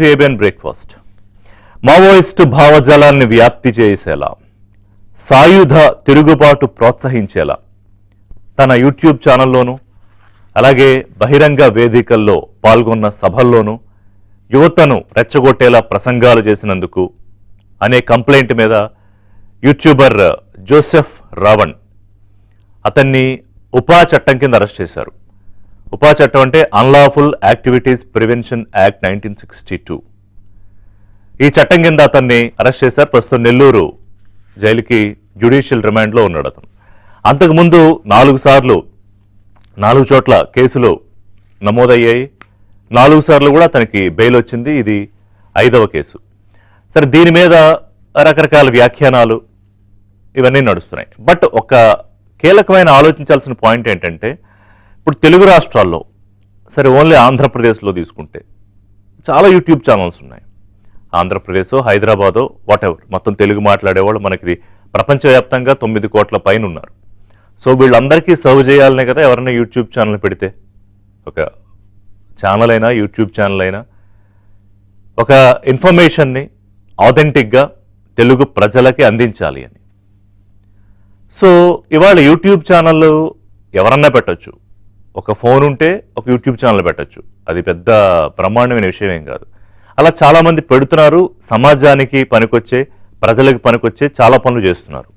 ABN breakfast. Maoist భావజాలాన్ని వ్యాప్తి చేసేలా, సాయుధ తిరుగుబాటు ప్రోత్సహించేలా తన యూట్యూబ్ ఛానల్లోనూ అలాగే బహిరంగ వేదికల్లో పాల్గొన్న సభల్లోనూ యువతను రెచ్చగొట్టేలా ప్రసంగాలు చేసినందుకు అనే కంప్లైంట్ మీద యూట్యూబర్ జోసెఫ్ రావణ్ అతన్ని ఉపా చట్టం కింద అరెస్ట్ చేశారు. ఉపా చట్టం అంటే అన్లాఫుల్ యాక్టివిటీస్ ప్రివెన్షన్ యాక్ట్ 1962. ఈ చట్టం కింద అతన్ని అరెస్ట్ చేశారు. ప్రస్తుతం నెల్లూరు జైలుకి జ్యుడిషియల్ రిమాండ్లో ఉన్నాడు అతను. అంతకుముందు 4 చోట్ల కేసులు నమోదయ్యాయి. 4 సార్లు కూడా అతనికి బెయిల్ వచ్చింది. ఇది 5వ కేసు. సరే, దీని మీద రకరకాల వ్యాఖ్యానాలు ఇవన్నీ నడుస్తున్నాయి. బట్ ఒక కీలకమైన ఆలోచించాల్సిన పాయింట్ ఏంటంటే, ఇప్పుడు తెలుగు రాష్ట్రాల్లో, సరే ఓన్లీ ఆంధ్రప్రదేశ్లో తీసుకుంటే చాలా యూట్యూబ్ ఛానల్స్ ఉన్నాయి. ఆంధ్రప్రదేశ్, హైదరాబాదో, వాటెవర్, మొత్తం తెలుగు మాట్లాడేవాళ్ళు మనకి ప్రపంచవ్యాప్తంగా 9 కోట్ల పైన ఉన్నారు. సో వీళ్ళందరికీ సర్వ్ చేయాలనే కదా ఎవరైనా యూట్యూబ్ ఛానల్ పెడితే. ఒక ఛానల్ అయినా యూట్యూబ్ ఛానల్ అయినా ఒక ఇన్ఫర్మేషన్ని ఆథెంటిక్గా తెలుగు ప్రజలకి అందించాలి అని. సో ఇవాళ యూట్యూబ్ ఛానల్ ఎవరన్నా పెట్టచ్చు. ఒక ఫోన్ ఉంటే ఒక యూట్యూబ్ ఛానల్ పెట్టచ్చు. అది పెద్ద బ్రహ్మాండమైన విషయం ఏం కాదు. అలా చాలామంది పెడుతున్నారు. సమాజానికి పనికొచ్చే, ప్రజలకు పనికొచ్చే చాలా పనులు చేస్తున్నారు.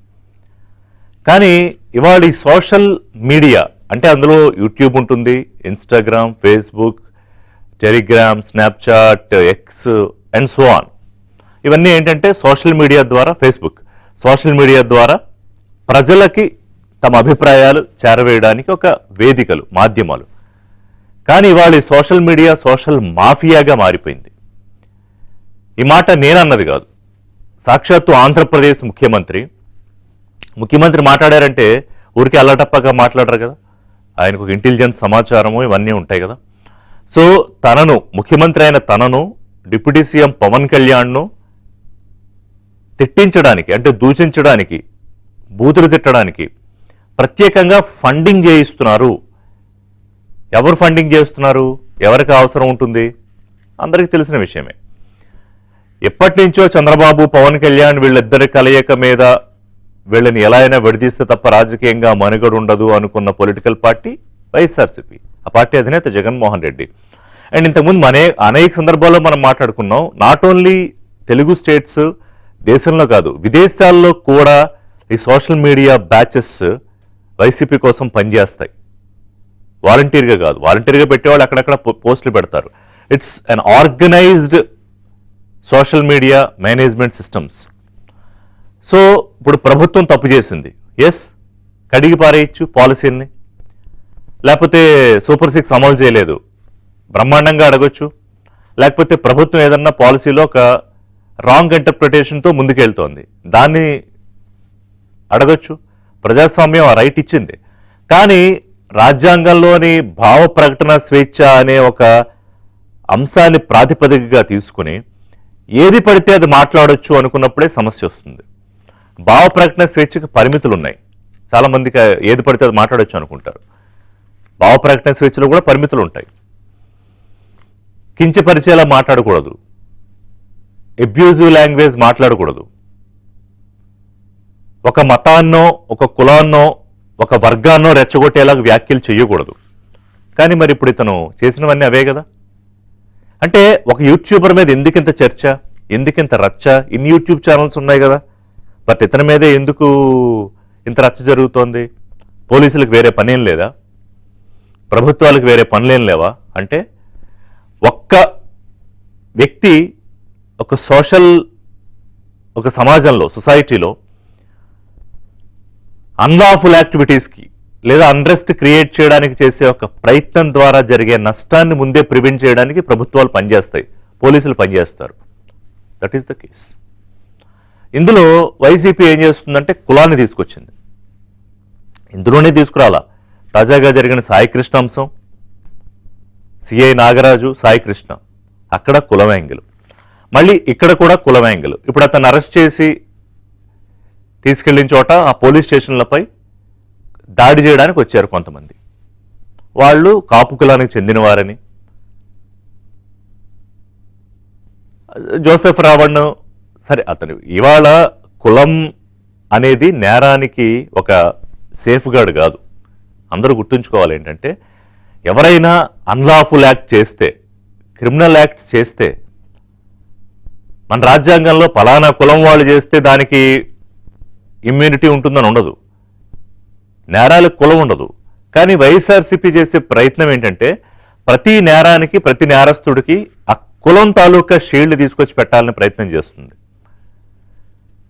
కానీ ఇవాళ ఈ సోషల్ మీడియా అంటే అందులో యూట్యూబ్ ఉంటుంది, Instagram, Facebook, Telegram, Snapchat, X and so on. ఇవన్నీ ఏంటంటే సోషల్ మీడియా ద్వారా, ఫేస్బుక్ సోషల్ మీడియా ద్వారా ప్రజలకి తమ అభిప్రాయాలు చేరవేయడానికి ఒక వేదికలు, మాధ్యమాలు. కానీ ఇవాళ ఈ సోషల్ మీడియా సోషల్ మాఫియాగా మారిపోయింది. ఈ మాట నేనన్నది కాదు. సాక్షాత్తు ఆంధ్రప్రదేశ్ ముఖ్యమంత్రి మాట్లాడారంటే ఊరికి అల్లటప్పగా మాట్లాడరు కదా. ఆయనకు ఒక ఇంటెలిజెన్స్ సమాచారము ఇవన్నీ ఉంటాయి కదా. సో ముఖ్యమంత్రి అయిన తనను డిప్యూటీ సీఎం పవన్ కళ్యాణ్ను తిట్టించడానికి, అంటే దూషించడానికి, బూతులు తిట్టడానికి ప్రత్యేకంగా ఫండింగ్ చేయిస్తున్నారు. ఎవరు ఫండింగ్ చేస్తున్నారు? ఎవరికి అవసరం ఉంటుంది? అందరికీ తెలిసిన విషయమే. ఎప్పటి నుంచో చంద్రబాబు, పవన్ కళ్యాణ్ వీళ్ళిద్దరి కలయిక మీద వీళ్ళని ఎలా అయినా విడదీస్తే తప్ప రాజకీయంగా మనుగడ ఉండదు అనుకున్న పొలిటికల్ పార్టీ వైఎస్ఆర్సీపీ. ఆ పార్టీ అధినేత జగన్మోహన్ రెడ్డి. అండ్ ఇంతకుముందు అనేక సందర్భాల్లో మనం మాట్లాడుకున్నాం. నాట్ ఓన్లీ తెలుగు స్టేట్స్, దేశంలో కాదు విదేశాల్లో కూడా ఈ సోషల్ మీడియా బ్యాచెస్ వైసీపీ కోసం పనిచేస్తాయి. వాలంటీర్గా కాదు, వాలంటీర్గా పెట్టేవాళ్ళు అక్కడక్కడ పోస్టులు పెడతారు. It's an organised social media management systems. So ఇప్పుడు ప్రభుత్వం తప్పు చేసింది, ఎస్, కడిగి పారేయచ్చు పాలసీల్ని. లేకపోతే సూపర్ 6 అమలు చేయలేదు, బ్రహ్మాండంగా అడగొచ్చు. లేకపోతే ప్రభుత్వం ఏదన్నా పాలసీలో ఒక రాంగ్ ఇంటర్ప్రిటేషన్తో ముందుకెళ్తోంది, దాన్ని అడగొచ్చు. ప్రజాస్వామ్యం ఆ రైట్ ఇచ్చింది. కానీ రాజ్యాంగంలోని భావ ప్రకటన స్వేచ్ఛ అనే ఒక అంశాన్ని ప్రాతిపదికగా తీసుకుని ఏది పడితే అది మాట్లాడొచ్చు అనుకున్నప్పుడే సమస్య వస్తుంది. భావ ప్రకటన స్వేచ్ఛకు పరిమితులు ఉన్నాయి. చాలామందికి ఏది పడితే అది మాట్లాడొచ్చు అనుకుంటారు. భావ ప్రకటన స్వేచ్ఛలో కూడా పరిమితులు ఉంటాయి. కించపరిచేలా మాట్లాడకూడదు, అబ్యూజివ్ లాంగ్వేజ్ మాట్లాడకూడదు, ఒక మతాన్నో, ఒక కులాన్నో, ఒక వర్గాన్నో రెచ్చగొట్టేలాగా వ్యాఖ్యలు చేయకూడదు. కానీ మరి ఇప్పుడు ఇతను చేసినవన్నీ అవే కదా. అంటే ఒక యూట్యూబర్ మీద ఎందుకింత చర్చ, ఎందుకింత రచ్చ? ఇన్ని యూట్యూబ్ ఛానల్స్ ఉన్నాయి కదా, బట్ ఇతని మీదే ఎందుకు ఇంత రచ్చ జరుగుతోంది? పోలీసులకు వేరే పనేం లేదా? ప్రభుత్వాలకు వేరే పనులేం లేవా? అంటే ఒక్క వ్యక్తి ఒక సమాజంలో, సొసైటీలో అన్లాఫుల్ యాక్టివిటీస్కి లేదా అన్రెస్ట్ క్రియేట్ చేయడానికి చేసే ఒక ప్రయత్నం ద్వారా జరిగే నష్టాన్ని ముందే ప్రివెంట్ చేయడానికి ప్రభుత్వాలు పనిచేస్తాయి, పోలీసులు పనిచేస్తారు. That is the case. ఇందులో వైసీపీ ఏం చేస్తుందంటే కులాన్ని తీసుకొచ్చింది. ఇందులోనే తీసుకురాలా. తాజాగా జరిగిన సాయికృష్ణ అంశం, సిఐ నాగరాజు, సాయికృష్ణ, అక్కడ కులం యాంగిల్, మళ్ళీ ఇక్కడ కూడా కులం యాంగిల్. ఇప్పుడు అతను అరెస్ట్ చేసి తీసుకెళ్లిన చోట ఆ పోలీస్ స్టేషన్లపై దాడి చేయడానికి వచ్చారు కొంతమంది. వాళ్ళు కాపు కులానికి చెందినవారని, జోసెఫ్ రావణ్ సరే, అతను ఇవాళ కులం అనేది నేరానికి ఒక సేఫ్ గార్డ్ కాదు. అందరూ గుర్తుంచుకోవాలి ఏంటంటే, ఎవరైనా అన్లాఫుల్ యాక్ట్ చేస్తే, క్రిమినల్ యాక్ట్ చేస్తే, మన రాజ్యాంగంలో ఫలానా కులం వాళ్ళు చేస్తే దానికి ఇమ్యూనిటీ ఉంటుందని ఉండదు, నేరాలకు కులం ఉండదు. కానీ వైఎస్ఆర్సీపీ చేసే ప్రయత్నం ఏంటంటే, ప్రతి నేరానికి ప్రతి నేరస్తుడికి ఆ కులం తాలూకా షీల్డ్ తీసుకొచ్చి పెట్టాలని ప్రయత్నం చేస్తుంది.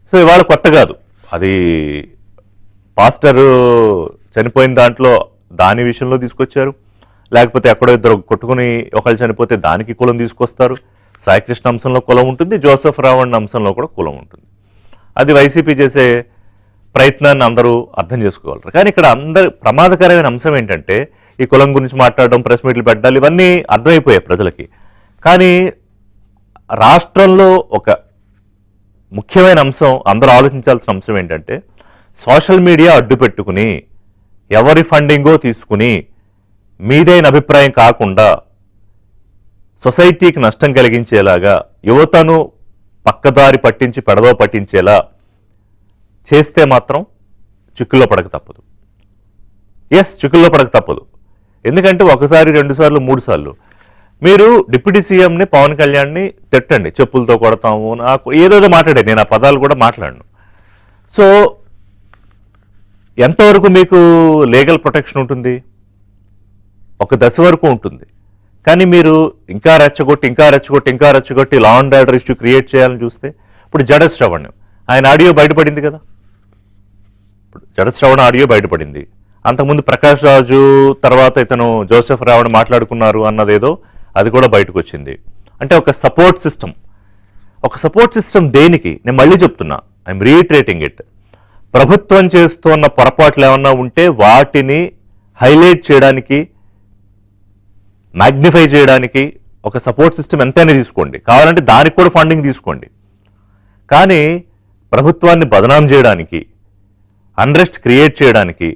సో ఇవాళ కొత్త కాదు అది. పాస్టర్ చనిపోయిన దాంట్లో దాని విషయంలో తీసుకొచ్చారు, లేకపోతే ఎక్కడో ఇద్దరు కొట్టుకుని ఒకళ్ళు చనిపోతే దానికి కులం తీసుకొస్తారు. సాయికృష్ణ అంశంలో కులం ఉంటుంది, జోసెఫ్ రావణ్ అంశంలో కూడా కులం ఉంటుంది. అది వైసీపీ చేసే ప్రయత్నాన్ని అందరూ అర్థం చేసుకోగలరు. కానీ ఇక్కడ అందరు ప్రమాదకరమైన అంశం ఏంటంటే, ఈ కులం గురించి మాట్లాడడం, ప్రెస్ మీట్లు పెట్టాలి, ఇవన్నీ అర్థమైపోయాయి ప్రజలకి. కానీ రాష్ట్రంలో ఒక ముఖ్యమైన అంశం, అందరూ ఆలోచించాల్సిన అంశం ఏంటంటే, సోషల్ మీడియా అడ్డు పెట్టుకుని ఎవరి ఫండింగో తీసుకుని మీదైన అభిప్రాయం కాకుండా సొసైటీకి నష్టం కలిగించేలాగా, యువతను పక్కదారి పట్టించి పెడదో పట్టించేలా చేస్తే మాత్రం చిక్కుల్లో పడక తప్పదు. చిక్కుల్లో పడక తప్పదు. ఎందుకంటే ఒకసారి, 2 సార్లు, 3 సార్లు మీరు డిప్యూటీ సీఎంని, పవన్ కళ్యాణ్ని తిట్టండి, చెప్పులతో కొడతాము, నాకు ఏదోదో మాట్లాడే, నేను ఆ పదాలు కూడా మాట్లాడను. సో ఎంతవరకు మీకు లీగల్ ప్రొటెక్షన్ ఉంటుంది? ఒక దశ వరకు ఉంటుంది. కానీ మీరు ఇంకా రెచ్చగొట్టి law and order issue create చేయాలని చూస్తే, ఇప్పుడు జడశ్రవణ్ ఆయన ఆడియో బయటపడింది కదా, జడశ్రవణ్ ఆడియో బయటపడింది. అంతకుముందు ప్రకాష్ రాజు తర్వాత ఇతను జోసెఫ్ రావణ్ మాట్లాడుకున్నారు అన్నదేదో అది కూడా బయటకు వచ్చింది. అంటే ఒక సపోర్ట్ సిస్టమ్ దేనికి? నేను మళ్ళీ చెప్తున్నా, ఐఎమ్ రీఇటరేటింగ్ ఇట్. ప్రభుత్వం చేస్తున్న పొరపాట్లు ఏమన్నా ఉంటే వాటిని హైలైట్ చేయడానికి, మ్యాగ్నిఫై చేయడానికి ఒక సపోర్ట్ సిస్టమ్ ఎంతైనా తీసుకోండి, కావాలంటే దానికి కూడా ఫండింగ్ తీసుకోండి. కానీ ప్రభుత్వాన్ని బదనాం చేయడానికి, అన్రెస్ట్ క్రియేట్ చేయడానికి,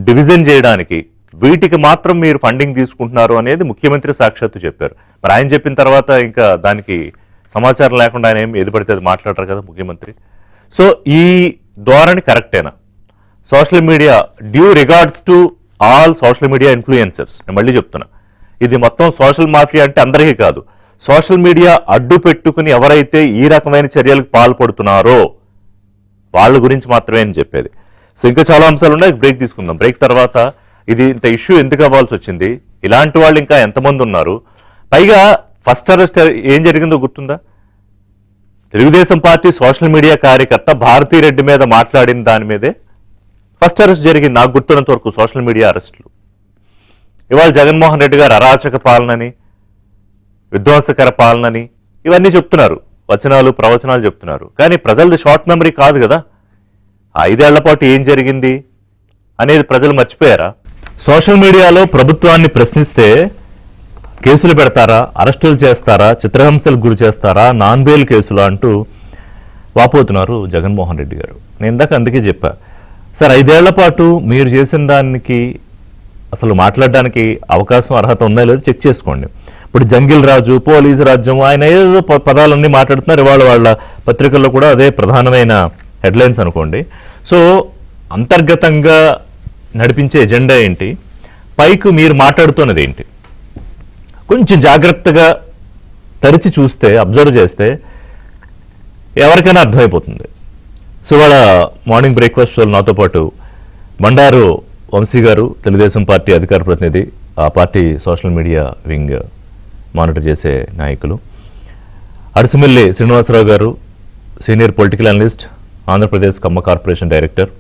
డివిజన్ చేయడానికి, వీటికి మాత్రం మీరు ఫండింగ్ తీసుకుంటున్నారు అనేది ముఖ్యమంత్రి సాక్షాత్తు చెప్పారు. మరి ఆయన చెప్పిన తర్వాత ఇంకా దానికి సమాచారం లేకుండా ఆయన ఏం ఏది పడితే అది మాట్లాడరు కదా ముఖ్యమంత్రి. సో ఈ ధోరణి కరెక్టేనా? Social media, due regards to all social media influencers, నేను మళ్ళీ చెప్తున్నా, ఇది మొత్తం సోషల్ మాఫియా అంటే అందరికీ కాదు, సోషల్ మీడియా అడ్డు పెట్టుకుని ఎవరైతే ఈ రకమైన చర్యలకు పాల్పడుతున్నారో వాళ్ళ గురించి మాత్రమే అని చెప్పేది. సో ఇంకా చాలా అంశాలు ఉన్నాయి, బ్రేక్ తీసుకుందాం. బ్రేక్ తర్వాత ఇది ఇంత ఇష్యూ ఎందుకు అవ్వాల్సి వచ్చింది, ఇలాంటి వాళ్ళు ఇంకా ఎంతమంది ఉన్నారు, పైగా ఫస్ట్ అరెస్ట్ ఏం జరిగిందో గుర్తుందా? తెలుగుదేశం పార్టీ సోషల్ మీడియా కార్యకర్త భారతీరెడ్డి మీద మాట్లాడిన దాని మీదే ఫస్ట్ అరెస్ట్ జరిగింది నాకు గుర్తున్నంత వరకు, సోషల్ మీడియా అరెస్టులు. ఇవాళ జగన్మోహన్ రెడ్డి గారు అరాచక పాలనని, విధ్వంసకర పాలనని ఇవన్నీ చెప్తున్నారు, వచనాలు ప్రవచనాలు చెప్తున్నారు. కానీ ప్రజలది షార్ట్ మెమరీ కాదు కదా. 5 ఏళ్ల పాటు ఏం జరిగింది అనేది ప్రజలు మర్చిపోయారా? సోషల్ మీడియాలో ప్రభుత్వాన్ని ప్రశ్నిస్తే కేసులు పెడతారా, అరెస్టులు చేస్తారా, చిత్రహింసలకు గురి చేస్తారా, నాన్ బెయిల్ కేసులు అంటూ వాపోతున్నారు జగన్మోహన్ రెడ్డి గారు. నేను ఇందాక అందుకే చెప్పా, సార్ 5 ఏళ్ల పాటు మీరు చేసిన దానికి అసలు మాట్లాడడానికి అవకాశం, అర్హత ఉందా లేదో చెక్ చేసుకోండి. ఇప్పుడు జంగిల్ రాజు, పోలీసు రాజ్యం, ఆయన ఏదో పదాలన్నీ మాట్లాడుతున్నారు. ఇవాళ వాళ్ళ పత్రికల్లో కూడా అదే ప్రధానమైన హెడ్లైన్స్ అనుకోండి. సో అంతర్గతంగా నడిపించే ఎజెండా ఏంటి, పైకి మీరు మాట్లాడుతున్నది ఏంటి, కొంచెం జాగ్రత్తగా తరిచి చూస్తే, అబ్జర్వ్ చేస్తే ఎవరికైనా అర్థమైపోతుంది. సో ఇవాళ మార్నింగ్ బ్రేక్ఫాస్ట్ షోలో నాతో పాటు బండారు వంశీ గారు, తెలుగుదేశం పార్టీ అధికార ప్రతినిధి, ఆ party social media wing monitor చేసే నాయకులు, అడిసిమిల్లి శ్రీనివాసరావు గారు, సీనియర్ పొలిటికల్ అనలిస్ట్, ఆంధ్రప్రదేశ్ కమ్మ కార్పొరేషన్ డైరెక్టర్,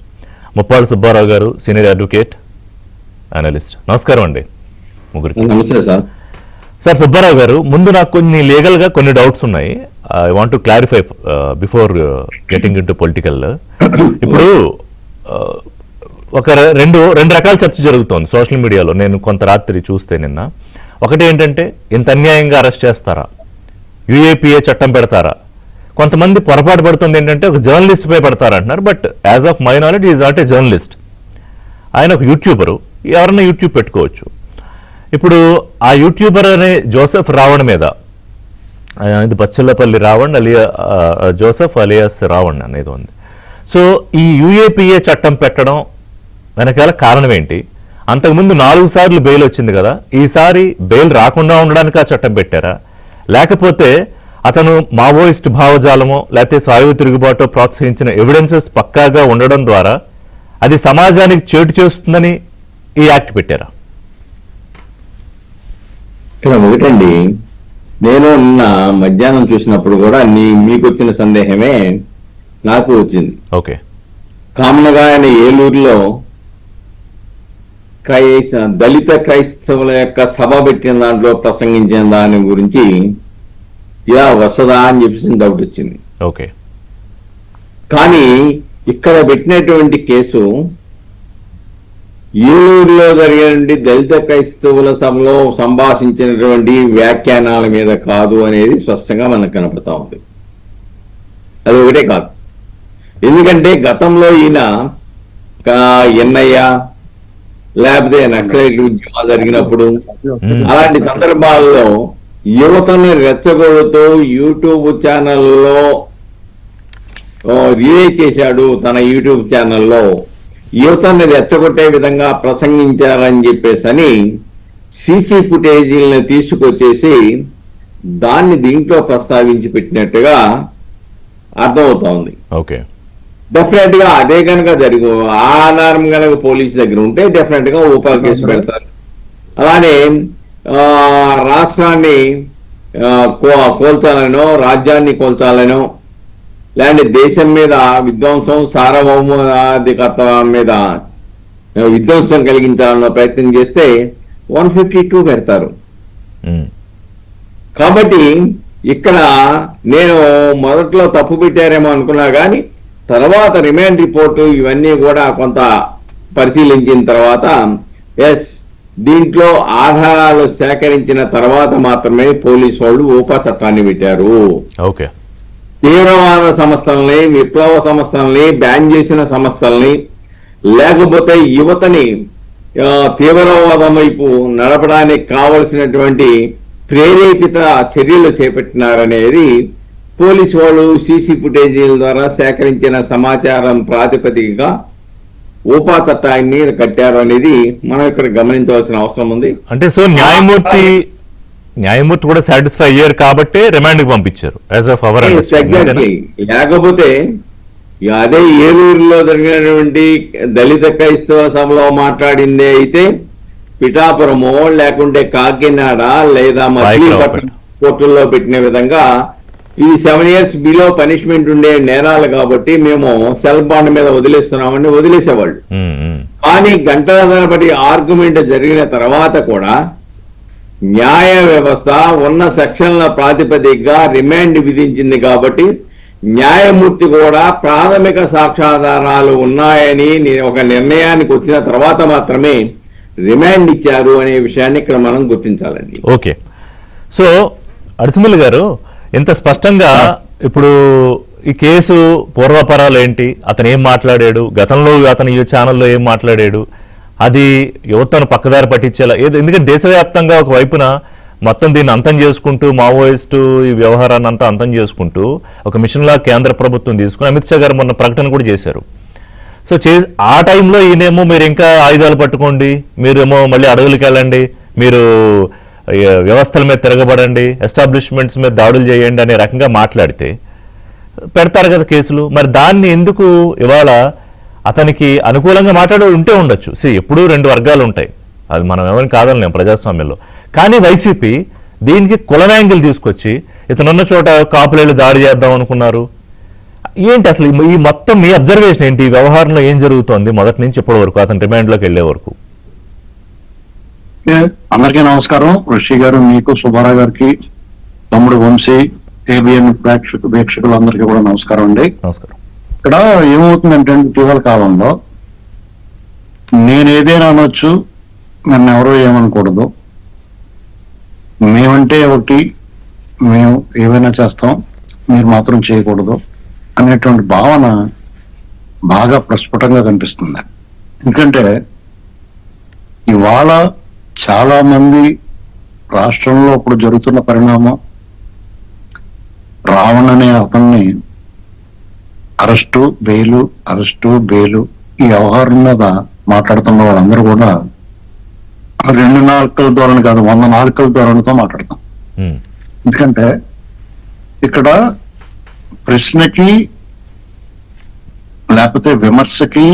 ముప్పాడు సుబ్బారావు గారు, సీనియర్ అడ్వకేట్, అనలిస్ట్. నమస్కారం అండి ముగ్గురికి. నమస్తే సార్. సార్ సుబ్బారావు గారు, ముందు నాకు కొన్ని లీగల్గా కొన్ని డౌట్స్ ఉన్నాయి. I want to clarify before getting in to political. ఇప్పుడు ఒక రెండు రకాల చర్చ జరుగుతోంది సోషల్ మీడియాలో. నేను కొంత రాత్రి చూస్తే నిన్న, ఒకటి ఏంటంటే ఇంత అన్యాయంగా అరెస్ట్ చేస్తారా, యూఏపీఏ చట్టం పెడతారా, కొంతమంది పొరపాటు పడుతుంది ఏంటంటే ఒక జర్నలిస్ట్ పై పడతారా అంటున్నారు. But as of my knowledge is not a journalist, ఆయన ఒక యూట్యూబరు, ఎవరన్నా యూట్యూబ్ పెట్టుకోవచ్చు. ఇప్పుడు ఆ యూట్యూబర్ అనే జోసెఫ్ రావణ్ మీద ఇది బచ్చల్లపల్లి రావణ్ అలియా జోసెఫ్ అలియాస్ రావణ్ అనేది ఉంది. సో ఈ యూఏపీఏ చట్టం పెట్టడం వెనకాల కారణం ఏంటి? అంతకుముందు 4 సార్లు బెయిల్ వచ్చింది కదా, ఈసారి బెయిల్ రాకుండా ఉండడానికి ఆ చట్టం పెట్టారా, లేకపోతే అతను మావోయిస్ట్ భావజాలమో లేకపోతే సాయుధ తిరుగుబాటు ప్రోత్సహించిన ఎవిడెన్సెస్ పక్కాగా ఉండడం ద్వారా అది సమాజానికి చేటు చేస్తుందని ఈ యాక్ట్ పెట్టారా? ఇక్కడ ఒకటండి, నేను నిన్న మధ్యాహ్నం చూసినప్పుడు కూడా మీకు వచ్చిన సందేహమే నాకు వచ్చింది. ఓకే, కామన్ గా ఆయన ఏలూరులో దళిత క్రైస్తవుల యొక్క సభ పెట్టిన దాంట్లో ప్రసంగించిన దాని గురించి ఇలా వస్తుందా అని చెప్పేసి డౌట్ వచ్చింది. ఓకే, కానీ ఇక్కడ పెట్టినటువంటి కేసు ఏలూరులో జరిగినటువంటి దళిత క్రైస్తవుల సభలో సంభాషించినటువంటి వ్యాఖ్యానాల మీద కాదు అనేది స్పష్టంగా మనకు కనపడతా ఉంది. అది ఒకటే కాదు, ఎందుకంటే గతంలో ఈయన ఎన్నయ్య లేకపోతే నక్సలైట్ ఉద్యమాలు జరిగినప్పుడు అలాంటి సందర్భాల్లో యువతను రెచ్చగొడుతూ యూట్యూబ్ ఛానల్లో రిలే చేశాడు. తన యూట్యూబ్ ఛానల్లో యువతను రెచ్చగొట్టే విధంగా ప్రసంగించారని చెప్పేసి సీసీ ఫుటేజీలను తీసుకొచ్చేసి దాన్ని దీంట్లో ప్రస్తావించి పెట్టినట్టుగా అర్థమవుతోంది. ఓకే, డెఫినెట్ గా అదే కనుక జరిగి ఆధారం కనుక పోలీసు దగ్గర ఉంటే డెఫినెట్ గా ఊపా కేసు పెడతారు. అలానే రాష్ట్రాన్ని కోల్చాలనో రాజ్యాన్ని కోల్చాలనో లేదంటే దేశం మీద విధ్వంసం సార్వభౌమాధికత్వం మీద విధ్వంసం కలిగించాలన్న ప్రయత్నం చేస్తే 152 పెడతారు. కాబట్టి ఇక్కడ నేను మొదట్లో తప్పు పెట్టారేమో అనుకున్నా కానీ తర్వాత రిమాండ్ రిపోర్టు ఇవన్నీ కూడా కొంత పరిశీలించిన తర్వాత ఎస్ దీంట్లో ఆధారాలు సేకరించిన తర్వాత మాత్రమే పోలీసు వాళ్ళు ఊపా చట్టాన్ని పెట్టారు. ఓకే, తీవ్రవాద సంస్థల్ని విప్లవ సంస్థల్ని బ్యాన్ చేసిన సంస్థల్ని లేకపోతే యువతని తీవ్రవాదం వైపు నడపడానికి కావలసినటువంటి ప్రేరేపిత చర్యలు చేపట్టినారనేది పోలీసు వాళ్ళు సీసీ ఫుటేజీల ద్వారా సేకరించిన సమాచారం ప్రాతిపదికగా ఊపా చట్టాన్ని కట్టారు అనేది మనం ఇక్కడ గమనించవలసిన అవసరం ఉంది. అంటే సో న్యాయమూర్తి కూడా సాటిస్ఫై అయ్యారు కాబట్టి రిమాండ్ కి పంపించారు యాజ్ ఆఫ్ అవర్. లేకపోతే అదే ఏలూరులో జరిగినటువంటి దళిత క్రైస్తవ సభలో మాట్లాడిందే అయితే పిఠాపురమో లేకుంటే కాకినాడ లేదా మచిలీపట్నం కోర్టుల్లో పెట్టిన విధంగా ఈ 7 years బిలో పనిష్మెంట్ ఉండే నేరాలు కాబట్టి మేము సెల్ఫ్ బాండ్ మీద వదిలేస్తున్నామని వదిలేసేవాళ్ళు. కానీ గంటల తరబడి ఆర్గ్యుమెంట్ జరిగిన తర్వాత కూడా న్యాయ వ్యవస్థ ఉన్న సెక్షన్ల ప్రాతిపదికగా రిమాండ్ విధించింది కాబట్టి న్యాయమూర్తి కూడా ప్రాథమిక సాక్ష్యాధారాలు ఉన్నాయని ఒక నిర్ణయానికి వచ్చిన తర్వాత మాత్రమే రిమాండ్ ఇచ్చారు అనే విషయాన్ని ఇక్కడ మనం గుర్తించాలండి. ఓకే, సో అడిసిమల్లి గారు ఎంత స్పష్టంగా ఇప్పుడు ఈ కేసు పూర్వపరాలు ఏంటి, అతను ఏం మాట్లాడాడు, గతంలో అతను ఈ ఛానల్లో ఏం మాట్లాడాడు, అది యువతను పక్కదారి పట్టించేలా ఏదో. ఎందుకంటే దేశవ్యాప్తంగా ఒక వైపున మొత్తం దీన్ని అంతం చేసుకుంటూ మావోయిస్టు ఈ వ్యవహారాన్ని అంతా అంతం చేసుకుంటూ ఒక మిషన్లా కేంద్ర ప్రభుత్వం తీసుకుని అమిత్ షా గారు మొన్న ప్రకటన కూడా చేశారు. సో ఆ టైంలో ఈయనేమో మీరు ఇంకా ఆయుధాలు పట్టుకోండి, మీరేమో మళ్ళీ అడవులకు వెళ్ళండి, మీరు వ్యవస్థల మీద తిరగబడండి, ఎస్టాబ్లిష్మెంట్స్ మీద దాడులు చేయండి అనే రకంగా మాట్లాడితే పెడతారు కదా కేసులు. మరి దాన్ని ఎందుకు ఇవాళ అతనికి అనుకూలంగా మాట్లాడే ఉంటే ఉండొచ్చు. ఎప్పుడూ 2 వర్గాలు ఉంటాయి, అది మనం ఎవరిని కాదనలేం ప్రజాస్వామ్యంలో. కానీ వైసీపీ దీనికి కులం యాంగిల్ తీసుకొచ్చి ఇతనున్న చోట కాపులేళ్ళు దాడి చేద్దాం అనుకున్నారు. ఏంటి అసలు ఈ మొత్తం మీ అబ్జర్వేషన్ ఏంటి, ఈ వ్యవహారంలో ఏం జరుగుతోంది మొదటి నుంచి ఇప్పటి వరకు అతను రిమాండ్లోకి వెళ్లే వరకు? అందరికీ నమస్కారం. ఋషి గారు, మీకు, సుబ్బారావు గారికి, తమ్ముడు వంశీ, ఏబిఎన్ వీక్షకులందరికీ కూడా నమస్కారం అండి. నమస్కారం. ఇక్కడ ఏమవుతుందంటే ఇటీవల కాలంలో నేను ఏదైనా అనొచ్చు, నన్ను ఎవరో ఏమనకూడదు, మేమంటే ఒకటి, మేము ఏమైనా చేస్తాం, మీరు మాత్రం చేయకూడదు అనేటువంటి భావన బాగా ప్రస్ఫుటంగా కనిపిస్తుంది. ఎందుకంటే ఇవాళ చాలా మంది రాష్ట్రంలో ఇప్పుడు జరుగుతున్న పరిణామం రావణ్ అనే అతన్ని అరెస్టు బెయిలు ఈ వ్యవహారం మీద మాట్లాడుతున్న వాళ్ళందరూ కూడా 2 నాలుకల ధోరణి కాదు 100 నాలుకల ధోరణితో మాట్లాడతాం. ఉమ్, ఎందుకంటే ఇక్కడ ప్రశ్నకి లేకపోతే విమర్శకి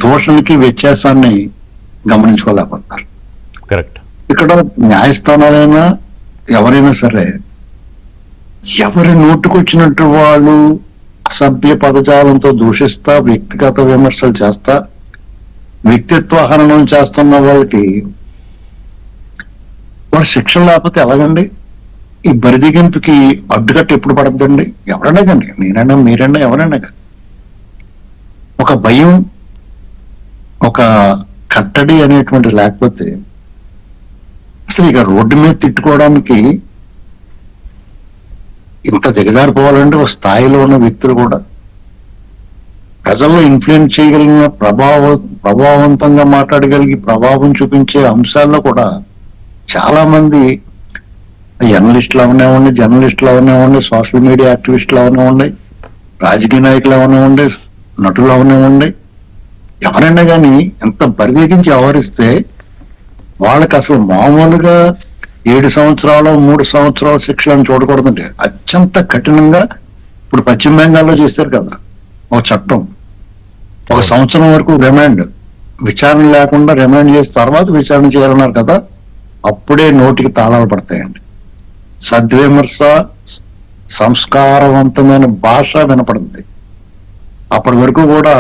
దూషణకి వ్యత్యాసాన్ని గమనించుకోలేకపోతారు. కరెక్ట్. ఇక్కడ న్యాయస్థానాలైనా ఎవరైనా సరే ఎవరి నోటుకొచ్చినట్టు వాళ్ళు అసభ్య పదజాలంతో దూషిస్తా, వ్యక్తిగత విమర్శలు చేస్తా, వ్యక్తిత్వ హననం చేస్తున్న వాళ్ళకి వాళ్ళ శిక్షణ లేకపోతే ఎలాగండి? ఈ బరిదిగింపుకి అడ్డుకట్ట ఎప్పుడు పడద్దండి? ఎవరైనా కానీ, నేనైనా మీరైనా ఎవరైనా కానీ ఒక భయం, ఒక కట్టడి అనేటువంటి లేకపోతే అసలు ఇక రోడ్డు మీద తిట్టుకోవడానికి ఇంత దిగజారిపోవాలంటే ఒక స్థాయిలో ఉన్న వ్యక్తులు కూడా ప్రజల్లో ఇన్ఫ్లుయెన్స్ చేయగలిగిన ప్రభావవంతంగా మాట్లాడగలిగి ప్రభావం చూపించే అంశాల్లో కూడా చాలా మంది జర్నలిస్టులు అవనివ్వండి, సోషల్ మీడియా యాక్టివిస్టులు అవనివ్వండి, రాజకీయ నాయకులు అవనివ్వండి, నటులు అవనివ్వండి, ఎవరైనా కానీ ఎంత బరిదెగించి వ్యవహరిస్తే వాళ్ళకి అసలు మామూలుగా 7 సంవత్సరాలు 3 సంవత్సరాల శిక్షలను చూడకూడదంటే అత్యంత కఠినంగా ఇప్పుడు పశ్చిమ బెంగాల్లో చేశారు కదా ఒక చట్టం, 1 సంవత్సరం వరకు రిమాండ్, విచారణ లేకుండా రిమాండ్ చేసిన తర్వాత విచారణ చేయాలన్నారు కదా, అప్పుడే నోటికి తాళాలు పడతాయండి. సద్విమర్శ, సంస్కారవంతమైన భాష వినపడుతుంది. అప్పటి వరకు కూడా